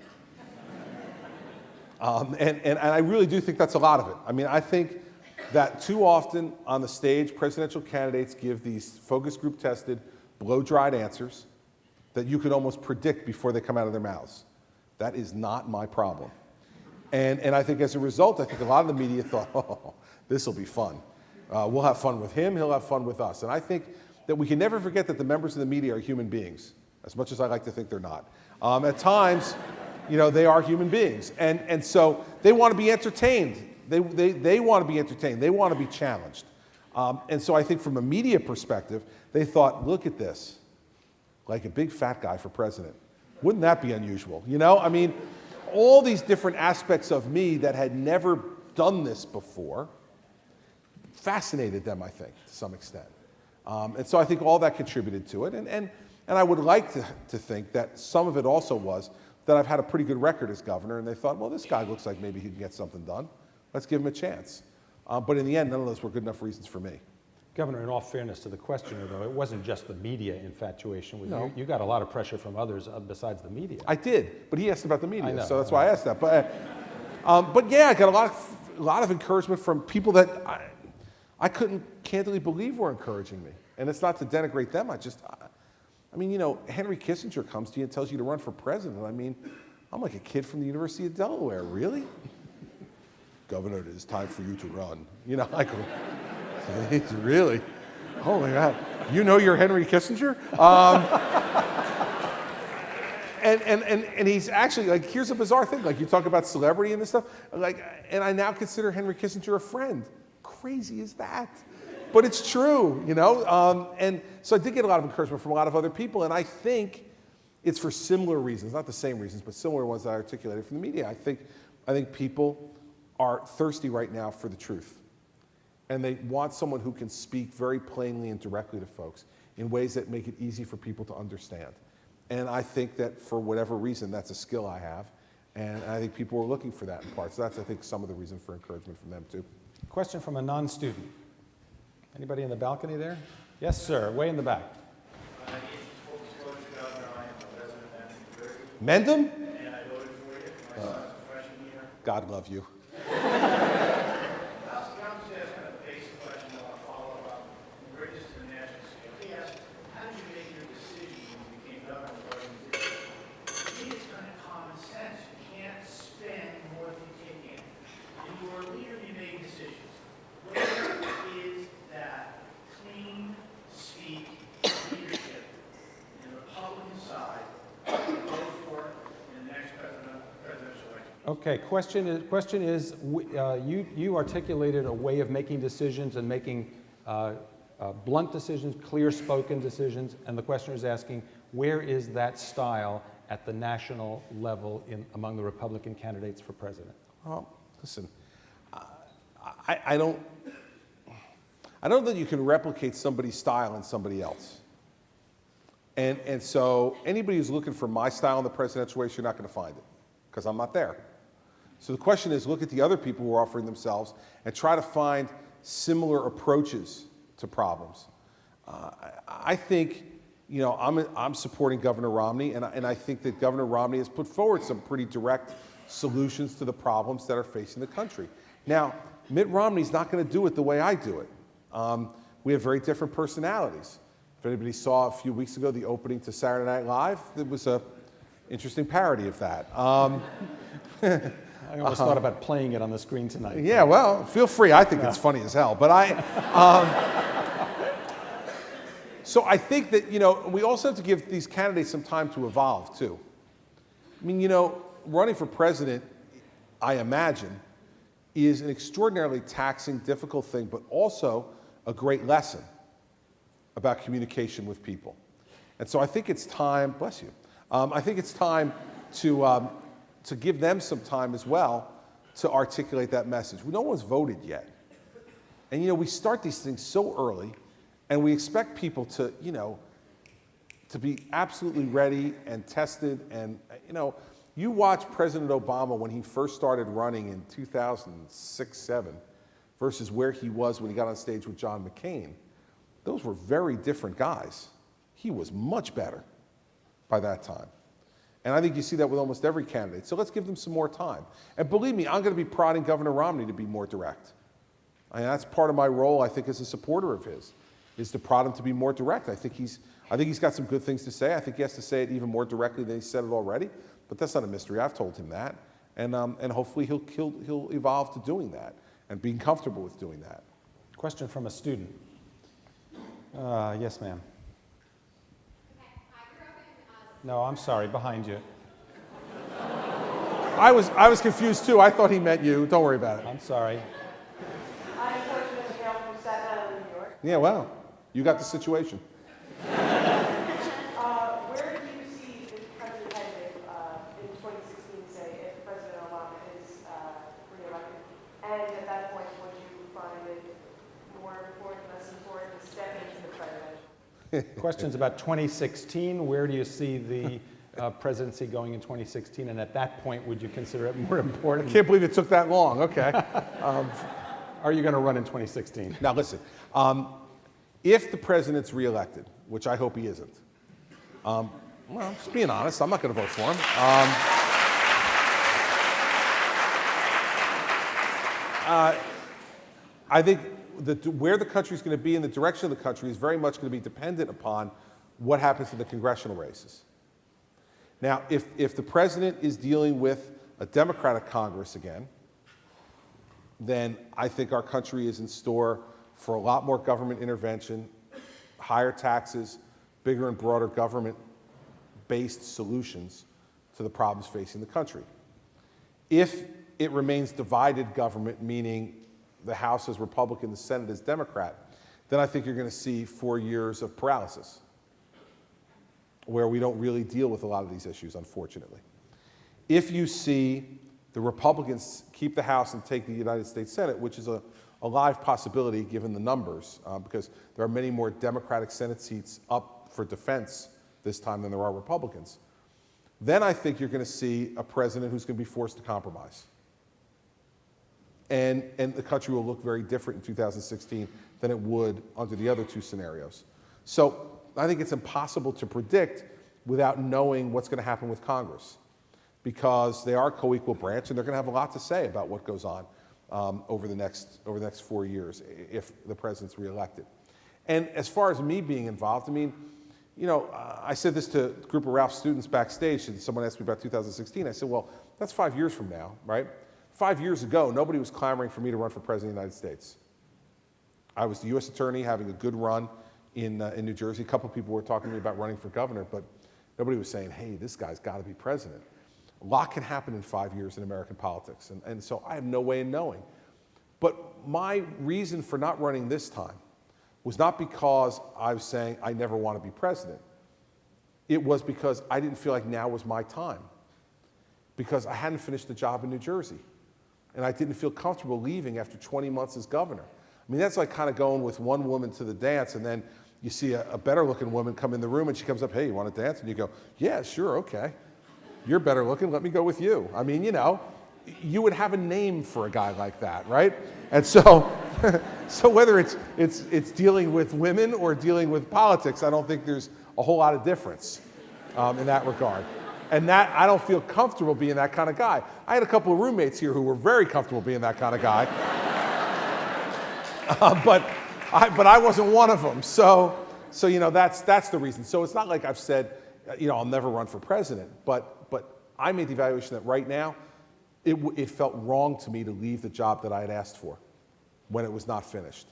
And I really do think that's a lot of it. I mean, I think that too often on the stage, presidential candidates give these focus group tested, blow-dried answers that you could almost predict before they come out of their mouths. That is not my problem. And I think as a result, I think a lot of the media thought, oh, this will be fun. We'll have fun with him, he'll have fun with us. And I think that we can never forget that the members of the media are human beings, as much as I like to think they're not. At times, they are human beings. And so they want to be entertained. They want to be entertained. They want to be challenged. And so I think from a media perspective, they thought, look at this, like a big fat guy for president. Wouldn't that be unusual? I mean, all these different aspects of me that had never done this before fascinated them, I think, to some extent. And so I think all that contributed to it. And I would like to think that some of it also was that I've had a pretty good record as governor, and they thought, well, this guy looks like maybe he can get something done. Let's give him a chance. But in the end, none of those were good enough reasons for me. Governor, in all fairness to the questioner, though, it wasn't just the media infatuation with No. you. You got a lot of pressure from others besides the media. I did, but he asked about the media, I know, so that's why I asked that. But yeah, I got a lot of encouragement from people that I couldn't candidly believe were encouraging me. And it's not to denigrate them. I mean, you know, Henry Kissinger comes to you and tells you to run for president. I mean, I'm like a kid from the University of Delaware. Really? Governor, it is time for you to run. You know, I go, really? Oh my God. You know you're Henry Kissinger? And he's actually, like, here's a bizarre thing. Like, you talk about celebrity and this stuff. Like, and I now consider Henry Kissinger a friend. Crazy is that? But it's true, you know? And so I did get a lot of encouragement from a lot of other people, and I think it's for similar reasons, not the same reasons, but similar ones that I articulated from the media. I think people are thirsty right now for the truth. And they want someone who can speak very plainly and directly to folks in ways that make it easy for people to understand. And I think that for whatever reason, that's a skill I have. And I think people are looking for that in part. So that's, I think, some of the reason for encouragement from them, too. Question from a non-student. Anybody in the balcony there? Yes, sir, way in the back. Mendham? And I voted for you. My son's a freshman year. God love you. I'll just ask kind of a basic question, and I'll follow up on greatness to the national scale. He asked, how did you make your decision when you became governor of Presidency? To me, it's kind of common sense. You can't spend more than you take in. And you were a leader, you made decisions. Where is that clean speak leadership in the Republican side to vote for in the next presidential election? Okay, question is you articulated a way of making decisions and making blunt decisions, clear-spoken decisions, and the questioner is asking, where is that style at the national level among the Republican candidates for president? Well, listen, I don't know that you can replicate somebody's style in somebody else. And so anybody who's looking for my style in the presidential race, you're not going to find it, because I'm not there. So the question is, look at the other people who are offering themselves and try to find similar approaches to problems. I think, you know, I'm supporting Governor Romney, and I think that Governor Romney has put forward some pretty direct solutions to the problems that are facing the country. Now, Mitt Romney's not going to do it the way I do it. We have very different personalities. If anybody saw a few weeks ago the opening to Saturday Night Live, it was an interesting parody of that. I almost thought about playing it on the screen tonight. Yeah, well, feel free. I think it's funny as hell. But so I think that, you know, we also have to give these candidates some time to evolve, too. I mean, you know, running for president, I imagine, is an extraordinarily taxing, difficult thing, but also a great lesson about communication with people. And so I think it's time, bless you, I think it's time to give them some time as well to articulate that message. No one's voted yet. And, you know, we start these things so early, and we expect people to, you know, to be absolutely ready and tested. And, you know, you watch President Obama when he first started running in 2006-07 versus where he was when he got on stage with John McCain. Those were very different guys. He was much better by that time. And I think you see that with almost every candidate. So let's give them some more time. And believe me, I'm going to be prodding Governor Romney to be more direct. I mean, that's part of my role, I think, as a supporter of his, is to prod him to be more direct. I think he's got some good things to say. I think he has to say it even more directly than he said it already. But that's not a mystery. I've told him that. And hopefully he'll evolve to doing that and being comfortable with doing that. Question from a student. Yes, ma'am. No, I'm sorry, behind you. I was confused too. I thought he meant you. Don't worry about it. I'm sorry. I'm Fortune Gail from Staten Island, New York. Yeah, well, you got the situation. Where do you see the country headed in 2016, say, if President Obama is re-elected? And at that point, would you find it more important, less important to step into the presidential? Questions about 2016. Where do you see the presidency going in 2016? And at that point, would you consider it more important? Can't believe it took that long. Okay. Are you going to run in 2016? Now listen, If the president's reelected, which I hope he isn't, well, just being honest, I'm not going to vote for him. I think where the country's going to be and the direction of the country is very much going to be dependent upon what happens in the congressional races. Now, if the president is dealing with a Democratic Congress again, then I think our country is in store for a lot more government intervention, higher taxes, bigger and broader government-based solutions to the problems facing the country. If it remains divided government, meaning the House is Republican, the Senate is Democrat, then I think you're going to see 4 years of paralysis, where we don't really deal with a lot of these issues, unfortunately. If you see the Republicans keep the House and take the United States Senate, which is a live possibility given the numbers, because there are many more Democratic Senate seats up for defense this time than there are Republicans, then I think you're going to see a president who's going to be forced to compromise. And the country will look very different in 2016 than it would under the other two scenarios. So I think it's impossible to predict without knowing what's going to happen with Congress, because they are a co-equal branch and they're going to have a lot to say about what goes on over the next 4 years if the president's reelected. And as far as me being involved, I mean, you know, I said this to a group of Ralph's students backstage, and someone asked me about 2016. I said, well, that's 5 years from now, right? 5 years ago, nobody was clamoring for me to run for president of the United States. I was the U.S. attorney having a good run in New Jersey. A couple of people were talking to me about running for governor, but nobody was saying, hey, this guy's got to be president. A lot can happen in 5 years in American politics, and so I have no way of knowing. But my reason for not running this time was not because I was saying I never want to be president. It was because I didn't feel like now was my time, because I hadn't finished the job in New Jersey, and I didn't feel comfortable leaving after 20 months as governor. I mean, that's like kind of going with one woman to the dance, and then you see a better-looking woman come in the room, and she comes up, hey, you want to dance? And you go, yeah, sure, okay. You're better looking, let me go with you. I mean, you know, you would have a name for a guy like that, right? And so, so whether it's dealing with women or dealing with politics, I don't think there's a whole lot of difference in that regard. And that, I don't feel comfortable being that kind of guy. I had a couple of roommates here who were very comfortable being that kind of guy. But I wasn't one of them. So you know, that's the reason. So it's not like I've said, you know, I'll never run for president, but I made the evaluation that right now, it felt wrong to me to leave the job that I had asked for when it was not finished.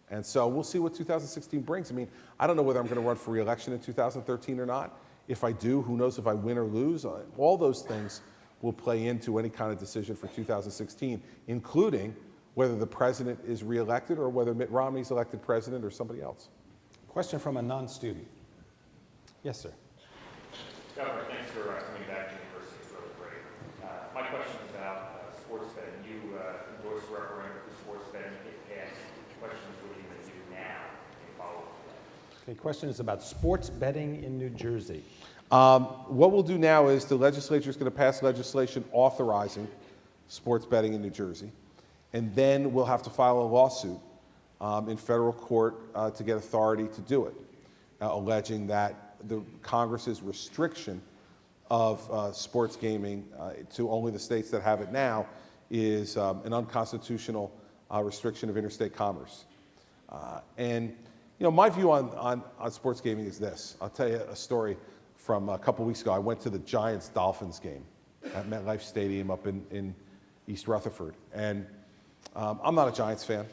And so we'll see what 2016 brings. I mean, I don't know whether I'm going to run for re-election in 2013 or not. If I do, who knows if I win or lose? All those things will play into any kind of decision for 2016, including whether the president is re-elected or whether Mitt Romney is elected president or somebody else. Question from a non-student. Yes, sir. Governor, thanks for coming back to the university. It's really great. My question is about sports betting. You endorsed a referendum for sports betting if passed. The question is, what are you going to do now in follow-up to that? Okay, question is about sports betting in New Jersey. What we'll do now is the legislature is going to pass legislation authorizing sports betting in New Jersey, and then we'll have to file a lawsuit in federal court to get authority to do it, alleging that the Congress's restriction of sports gaming to only the states that have it now is an unconstitutional restriction of interstate commerce. And you know, my view on sports gaming is this. I'll tell you a story from a couple weeks ago. I went to the Giants-Dolphins game at MetLife Stadium up in East Rutherford. And I'm not a Giants fan,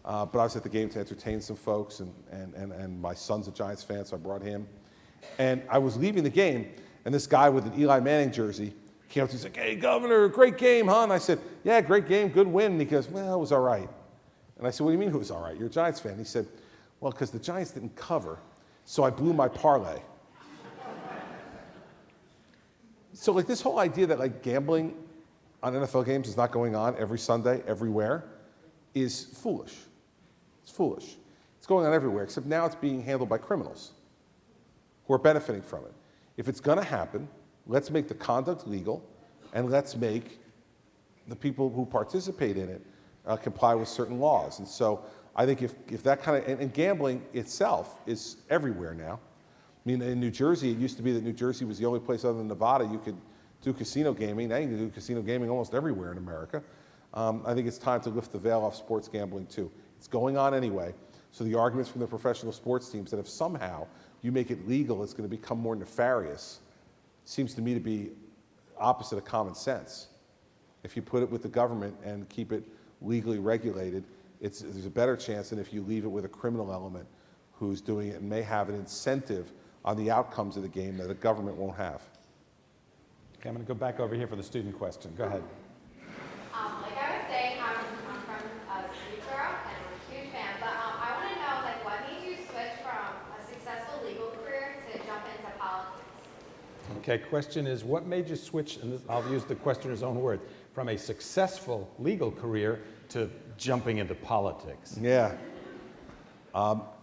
but I was at the game to entertain some folks, and my son's a Giants fan, so I brought him. And I was leaving the game, and this guy with an Eli Manning jersey came up to me and said, hey, Governor, great game, huh? And I said, yeah, great game, good win. And he goes, well, it was all right. And I said, what do you mean it was all right? You're a Giants fan. And he said, well, because the Giants didn't cover, so I blew my parlay. So like this whole idea that like gambling on NFL games is not going on every Sunday, everywhere, is foolish. It's foolish. It's going on everywhere, except now it's being handled by criminals who are benefiting from it. If it's going to happen, let's make the conduct legal, and let's make the people who participate in it comply with certain laws. And so I think if that kind of, and gambling itself is everywhere now. I mean, in New Jersey, it used to be that New Jersey was the only place other than Nevada you could do casino gaming. Now you can do casino gaming almost everywhere in America. I think it's time to lift the veil off sports gambling too. It's going on anyway. So the arguments from the professional sports teams that if somehow you make it legal, it's going to become more nefarious, seems to me to be opposite of common sense. If you put it with the government and keep it legally regulated, there's a better chance than if you leave it with a criminal element who's doing it and may have an incentive on the outcomes of the game that the government won't have. Okay, I'm going to go back over here for the student question. Go ahead. Like I was saying, I'm from Sweden, and I'm a huge fan. But I want to know, like, what made you switch from a successful legal career to jump into politics? Okay, question is, what made you switch, and this, I'll use the questioner's own words, from a successful legal career to jumping into politics? Yeah.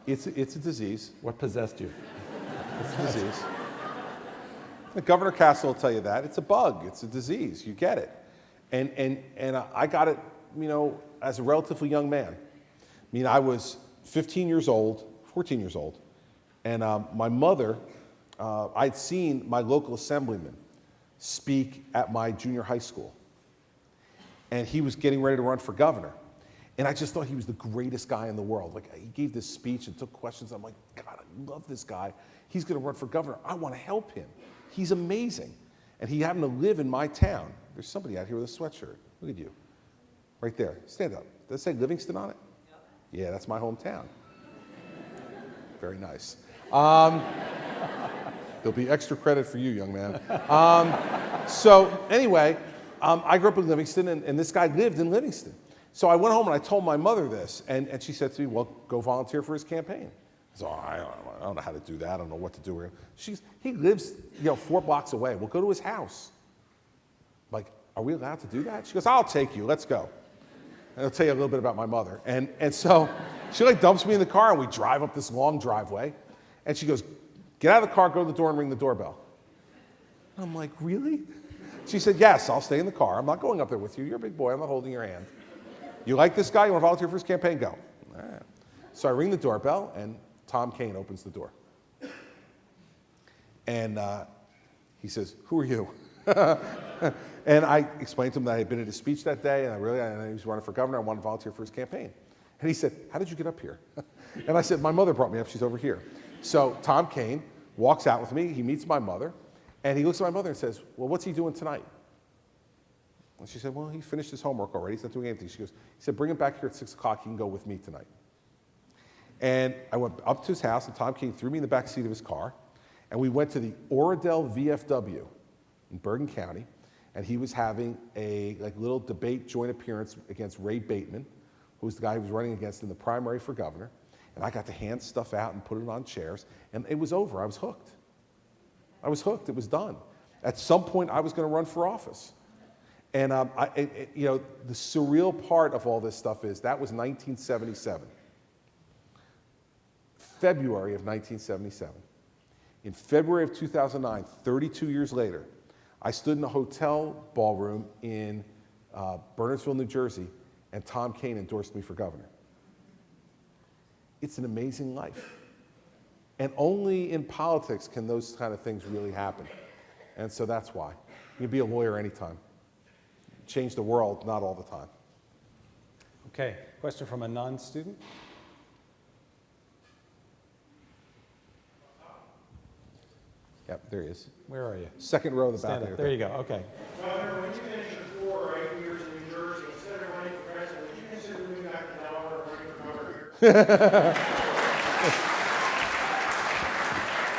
It's a disease. What possessed you? It's a disease. Governor Castle will tell you that. It's a bug. It's a disease. You get it. And I got it, you know, as a relatively young man. I mean, I was 14 years old, and my mother, I'd seen my local assemblyman speak at my junior high school. And he was getting ready to run for governor. And I just thought he was the greatest guy in the world. Like, he gave this speech and took questions. I'm like, God, I love this guy. He's going to run for governor. I want to help him. He's amazing. And he happened to live in my town. There's somebody out here with a sweatshirt. Look at you. Right there. Stand up. Does it say Livingston on it? Yeah, that's my hometown. Very nice. There'll be extra credit for you, young man. So anyway, I grew up in Livingston, and this guy lived in Livingston. So I went home and I told my mother this, and she said to me, well, go volunteer for his campaign. I said, I don't know how to do that. I don't know what to do with him. He lives, 4 blocks away. We'll go to his house. I'm like, are we allowed to do that? She goes, I'll take you. Let's go. And I'll tell you a little bit about my mother. And so she dumps me in the car, and we drive up this long driveway. And she goes, get out of the car, go to the door, and ring the doorbell. And I'm like, really? She said, yes, I'll stay in the car. I'm not going up there with you. You're a big boy. I'm not holding your hand. You like this guy? You want to volunteer for his campaign? Go. All right. So I ring the doorbell, and Tom Kane opens the door. And he says, who are you? And I explained to him that I had been at his speech that day, and he was running for governor. I wanted to volunteer for his campaign. And he said, how did you get up here? And I said, my mother brought me up. She's over here. So Tom Kane walks out with me. He meets my mother. And he looks at my mother and says, well, what's he doing tonight? And she said, well, he finished his homework already. He's not doing anything. He said, bring him back here at 6 o'clock. He can go with me tonight. And I went up to his house, and Tom Kane threw me in the back seat of his car. And we went to the Oradell VFW in Bergen County. And he was having a little debate joint appearance against Ray Bateman, who was the guy he was running against in the primary for governor. And I got to hand stuff out and put it on chairs. And it was over. I was hooked. It was done. At some point, I was going to run for office. And the surreal part of all this stuff is that was 1977. February of 1977. In February of 2009, 32 years later, I stood in a hotel ballroom in Bernardsville, New Jersey, and Tom Kane endorsed me for governor. It's an amazing life. And only in politics can those kind of things really happen. And so that's why. You can be a lawyer anytime. Change the world, not all the time. Okay, question from a non-student? Yep, there he is. Where are you? Second row in the back. Stand up. There you go. Okay. Governor, when you finished your 4 or 8 years in New Jersey, instead of running for president, would you consider moving back to Delaware and running for governor here?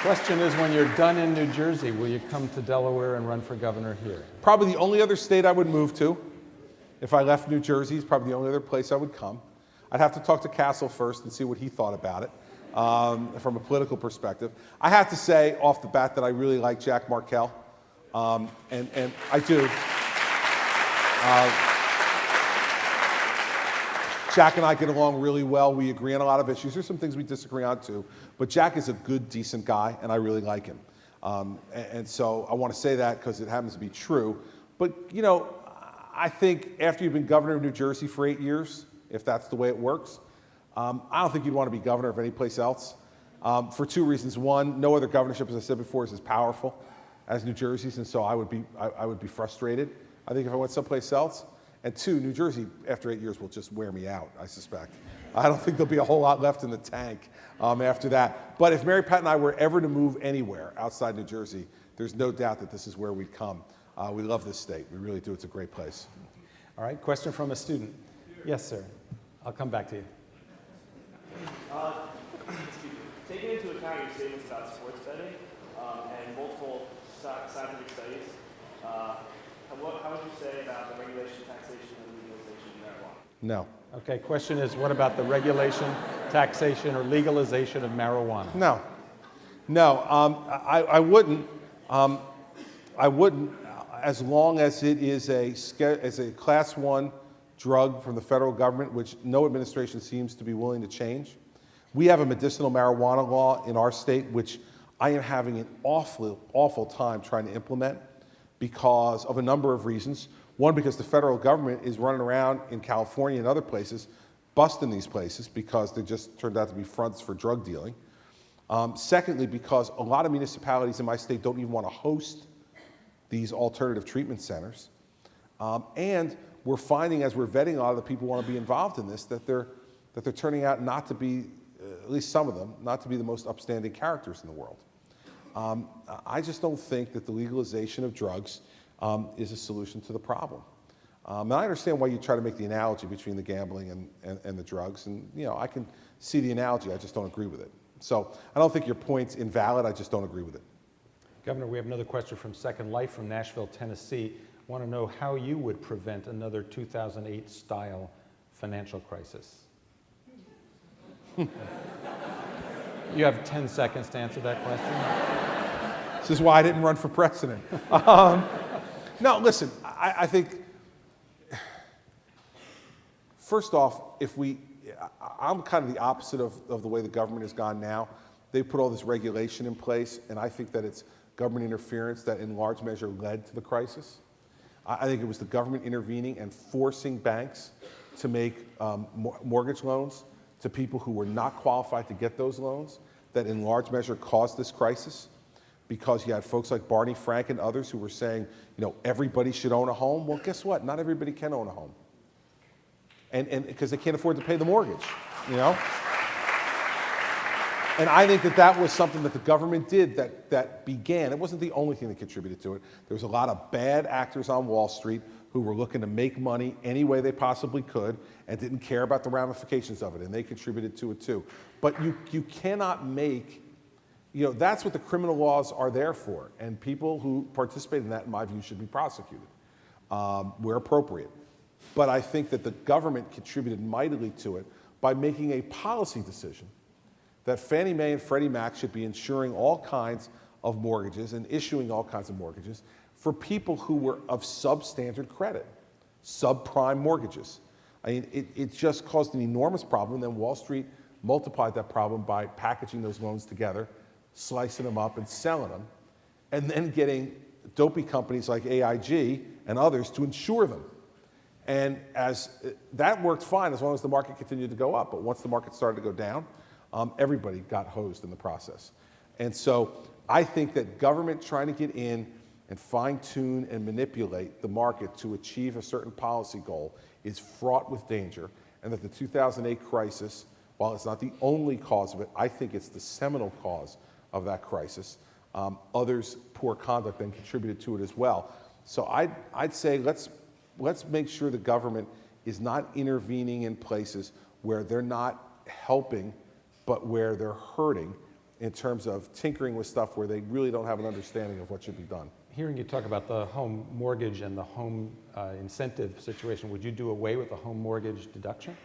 Question is, when you're done in New Jersey, will you come to Delaware and run for governor here? Probably the only other state I would move to. If I left New Jersey, it's probably the only other place I would come. I'd have to talk to Castle first and see what he thought about it from a political perspective. I have to say off the bat that I really like Jack Markell, and I do. Jack and I get along really well. We agree on a lot of issues. There's some things we disagree on too, but Jack is a good, decent guy, and I really like him. And so I want to say that because it happens to be true. But, I think after you've been governor of New Jersey for 8 years, if that's the way it works, I don't think you'd want to be governor of any place else for two reasons. One, no other governorship, as I said before, is as powerful as New Jersey's, and so I would be frustrated, I think, if I went someplace else. And two, New Jersey, after 8 years, will just wear me out, I suspect. I don't think there'll be a whole lot left in the tank after that. But if Mary Pat and I were ever to move anywhere outside New Jersey, there's no doubt that this is where we'd come. We love this state. We really do. It's a great place. All right, question from a student. Yes, sir. I'll come back to you. Taking into account your statements about sports betting and multiple scientific studies, how would you say about the regulation, taxation, and legalization of marijuana? No. Okay, question is, what about the regulation, taxation, or legalization of marijuana? No. No, I wouldn't. I wouldn't, as long as it is a Class 1 drug from the federal government, which no administration seems to be willing to change. We have a medicinal marijuana law in our state, which I am having an awful time trying to implement because of a number of reasons. One, because the federal government is running around in California and other places, busting these places because they just turned out to be fronts for drug dealing. Secondly, because a lot of municipalities in my state don't even want to host these alternative treatment centers. And we're finding, as we're vetting a lot of the people who want to be involved in this, that they're turning out not to be, at least some of them, not to be the most upstanding characters in the world. I just don't think that the legalization of drugs is a solution to the problem. And I understand why you try to make the analogy between the gambling and the drugs, and I can see the analogy, I just don't agree with it. So I don't think your point's invalid, I just don't agree with it. Governor, we have another question from Second Life from Nashville, Tennessee. Want to know how you would prevent another 2008-style financial crisis. You have 10 seconds to answer that question. This is why I didn't run for president. No, listen, I think, first off, I'm kind of the opposite of the way the government has gone now. They put all this regulation in place, and I think that it's government interference that in large measure led to the crisis. I think it was the government intervening and forcing banks to make mortgage loans to people who were not qualified to get those loans that in large measure caused this crisis, because you had folks like Barney Frank and others who were saying, everybody should own a home. Well, guess what? Not everybody can own a home. And because they can't afford to pay the mortgage, And I think that was something that the government did that began. It wasn't the only thing that contributed to it. There was a lot of bad actors on Wall Street who were looking to make money any way they possibly could and didn't care about the ramifications of it, and they contributed to it too. But you cannot make, that's what the criminal laws are there for, and people who participate in that, in my view, should be prosecuted where appropriate. But I think that the government contributed mightily to it by making a policy decision that Fannie Mae and Freddie Mac should be insuring all kinds of mortgages and issuing all kinds of mortgages for people who were of substandard credit, subprime mortgages. I mean, it just caused an enormous problem, and then Wall Street multiplied that problem by packaging those loans together, slicing them up and selling them, and then getting dopey companies like AIG and others to insure them. And as that worked fine as long as the market continued to go up, but once the market started to go down, everybody got hosed in the process. And so I think that government trying to get in and fine-tune and manipulate the market to achieve a certain policy goal is fraught with danger, and that the 2008 crisis, while it's not the only cause of it, I think it's the seminal cause of that crisis. Others' poor conduct then contributed to it as well. So I'd say let's make sure the government is not intervening in places where they're not helping, but where they're hurting in terms of tinkering with stuff where they really don't have an understanding of what should be done. Hearing you talk about the home mortgage and the home incentive situation, would you do away with the home mortgage deduction?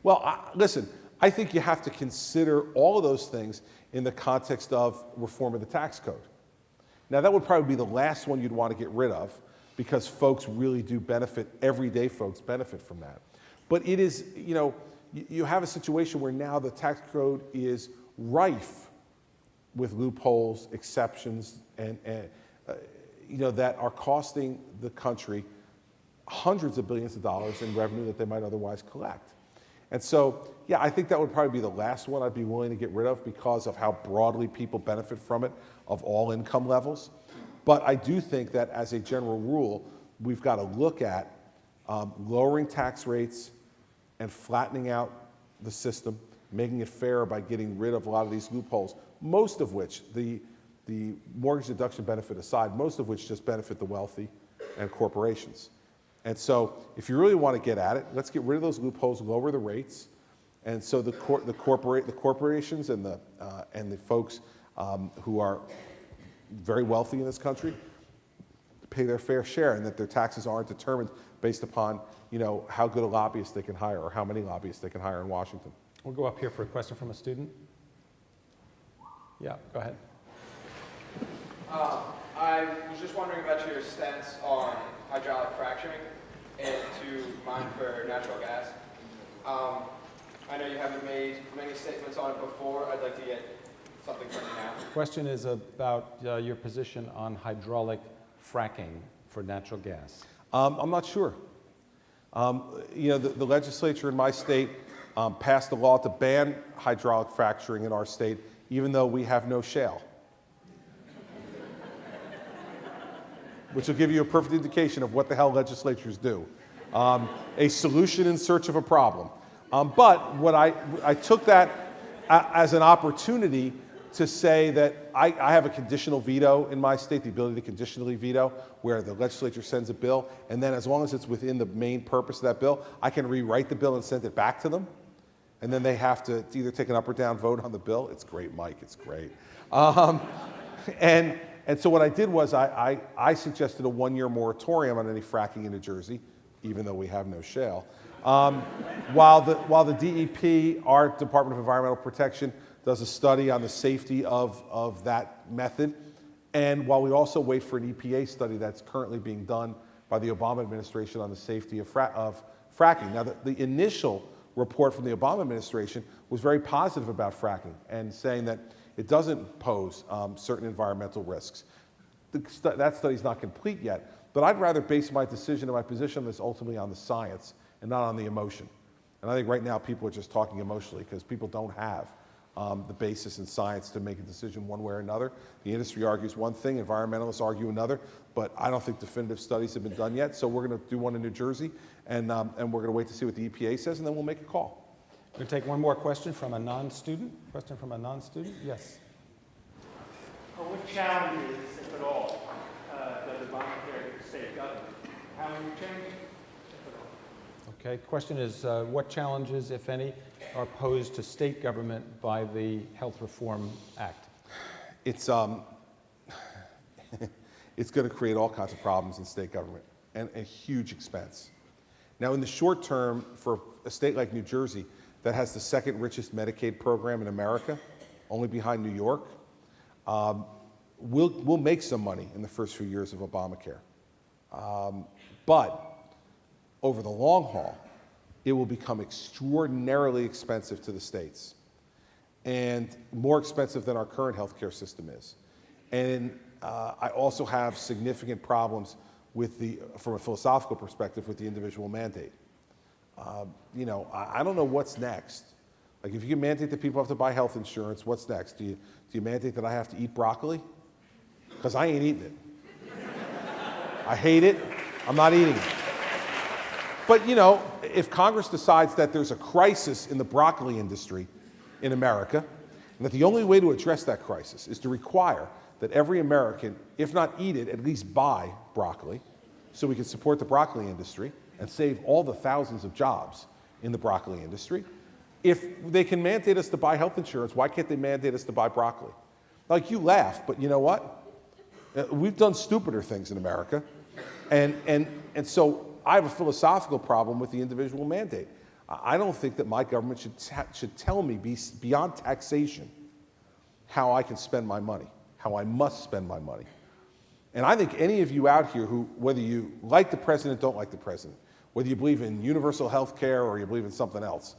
Well, listen, I think you have to consider all of those things in the context of reform of the tax code. Now, that would probably be the last one you'd want to get rid of, because folks really do benefit, everyday folks benefit from that. But it is, you have a situation where now the tax code is rife with loopholes, exceptions, and that are costing the country hundreds of billions of dollars in revenue that they might otherwise collect. And so, yeah, I think that would probably be the last one I'd be willing to get rid of because of how broadly people benefit from it of all income levels. But I do think that as a general rule, we've got to look at lowering tax rates and flattening out the system, making it fairer by getting rid of a lot of these loopholes, most of which, the mortgage deduction benefit aside, most of which just benefit the wealthy and corporations. And so if you really want to get at it, let's get rid of those loopholes, lower the rates, and so the corporations and the folks who are very wealthy in this country pay their fair share, and that their taxes aren't determined based upon, how good a lobbyist they can hire or how many lobbyists they can hire in Washington. We'll go up here for a question from a student. Yeah, go ahead. I was just wondering about your stance on hydraulic fracturing into mine for natural gas. I know you haven't made many statements on it before. I'd like to get something from you now. Question is about your position on hydraulic fracking for natural gas. I'm not sure. The legislature in my state passed a law to ban hydraulic fracturing in our state, even though we have no shale. Which will give you a perfect indication of what the hell legislatures do. A solution in search of a problem. But what I took that as an opportunity to say that I have a conditional veto in my state, the ability to conditionally veto, where the legislature sends a bill, and then as long as it's within the main purpose of that bill, I can rewrite the bill and send it back to them. And then they have to either take an up or down vote on the bill. It's great, Mike, it's great. And so what I did was I suggested a 1-year moratorium on any fracking in New Jersey, even though we have no shale. While the DEP, our Department of Environmental Protection, does a study on the safety of that method, and while we also wait for an EPA study that's currently being done by the Obama administration on the safety of fracking. Now, the initial report from the Obama administration was very positive about fracking and saying that it doesn't pose certain environmental risks. That study's not complete yet, but I'd rather base my decision and my position on this ultimately on the science and not on the emotion. And I think right now people are just talking emotionally because people don't have the basis in science to make a decision one way or another. The industry argues one thing, environmentalists argue another, but I don't think definitive studies have been done yet, so we're going to do one in New Jersey, and we're going to wait to see what the EPA says, and then we'll make a call. We're going to take one more question from a non-student. Question from a non-student? Yes. What challenges, if at all, does Obamacare give the state government? How will you change it, if at all? Okay, question is what challenges, if any, are posed to state government by the Health Reform Act? It's it's going to create all kinds of problems in state government and a huge expense. Now, in the short term, for a state like New Jersey that has the second richest Medicaid program in America, only behind New York, we'll make some money in the first few years of Obamacare. But over the long haul, it will become extraordinarily expensive to the states and more expensive than our current healthcare system is. And I also have significant problems with from a philosophical perspective, with the individual mandate. I don't know what's next. Like, if you can mandate that people have to buy health insurance, what's next? Do you mandate that I have to eat broccoli? Because I ain't eating it. I hate it. I'm not eating it. But, if Congress decides that there's a crisis in the broccoli industry in America, and that the only way to address that crisis is to require that every American, if not eat it, at least buy broccoli, so we can support the broccoli industry and save all the thousands of jobs in the broccoli industry. If they can mandate us to buy health insurance, why can't they mandate us to buy broccoli? Like, you laugh, but you know what? We've done stupider things in America. And so I have a philosophical problem with the individual mandate. I don't think that my government should tell me beyond taxation how I can spend my money, how I must spend my money. And I think any of you out here who, whether you like the president, don't like the president, whether you believe in universal health care or you believe in something else,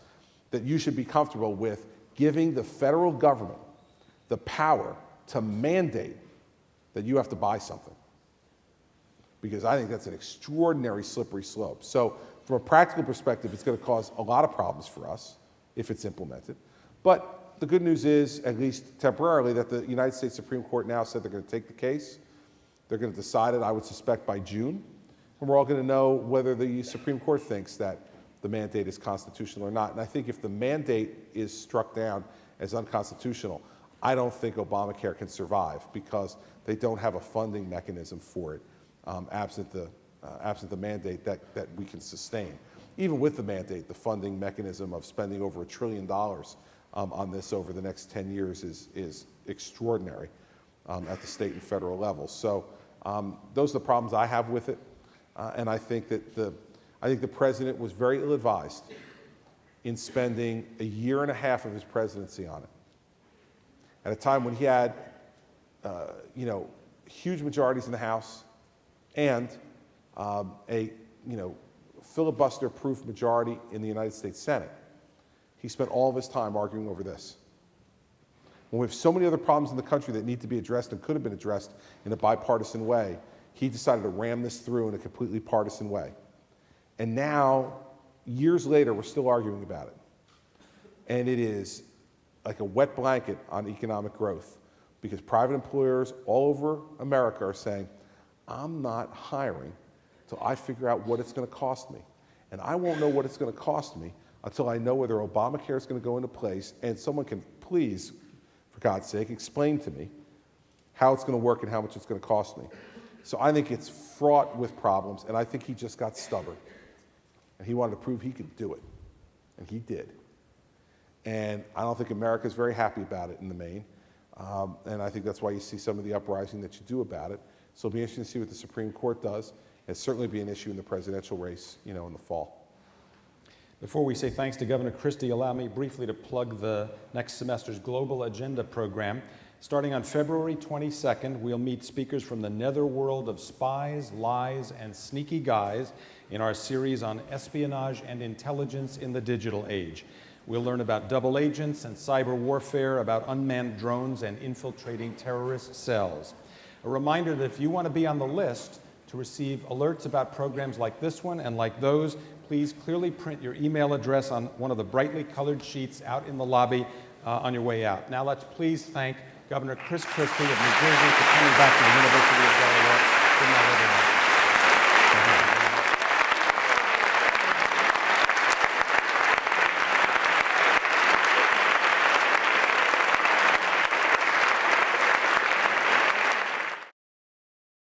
that you should be comfortable with giving the federal government the power to mandate that you have to buy something. Because I think that's an extraordinary slippery slope. So from a practical perspective, it's going to cause a lot of problems for us if it's implemented. But the good news is, at least temporarily, that the United States Supreme Court now said they're going to take the case. They're going to decide it, I would suspect, by June. And we're all going to know whether the Supreme Court thinks that the mandate is constitutional or not. And I think if the mandate is struck down as unconstitutional, I don't think Obamacare can survive because they don't have a funding mechanism for it, absent the mandate that we can sustain. Even with the mandate, the funding mechanism of spending over $1 trillion on this over the next 10 years is extraordinary at the state and federal level. So those are the problems I have with it, and I think that the president was very ill-advised in spending a year and a half of his presidency on it, at a time when he had, huge majorities in the House and a filibuster-proof majority in the United States Senate. He spent all of his time arguing over this. When we have so many other problems in the country that need to be addressed and could have been addressed in a bipartisan way, he decided to ram this through in a completely partisan way. And now, years later, we're still arguing about it. And it is like a wet blanket on economic growth because private employers all over America are saying, I'm not hiring till I figure out what it's going to cost me. And I won't know what it's going to cost me until I know whether Obamacare is going to go into place and someone can please, for God's sake, explain to me how it's going to work and how much it's going to cost me. So I think it's fraught with problems, and I think he just got stubborn. And he wanted to prove he could do it, and he did. And I don't think America's very happy about it in the main, and I think that's why you see some of the uprising that you do about it. So it'll be interesting to see what the Supreme Court does. It'll certainly be an issue in the presidential race, in the fall. Before we say thanks to Governor Christie, allow me briefly to plug the next semester's Global Agenda program. Starting on February 22nd, we'll meet speakers from the netherworld of spies, lies, and sneaky guys in our series on espionage and intelligence in the digital age. We'll learn about double agents and cyber warfare, about unmanned drones and infiltrating terrorist cells. A reminder that if you want to be on the list to receive alerts about programs like this one and like those, please clearly print your email address on one of the brightly colored sheets out in the lobby on your way out. Now let's please thank Governor Chris Christie of New Jersey for coming back to the University of Delaware. Good night, everyone.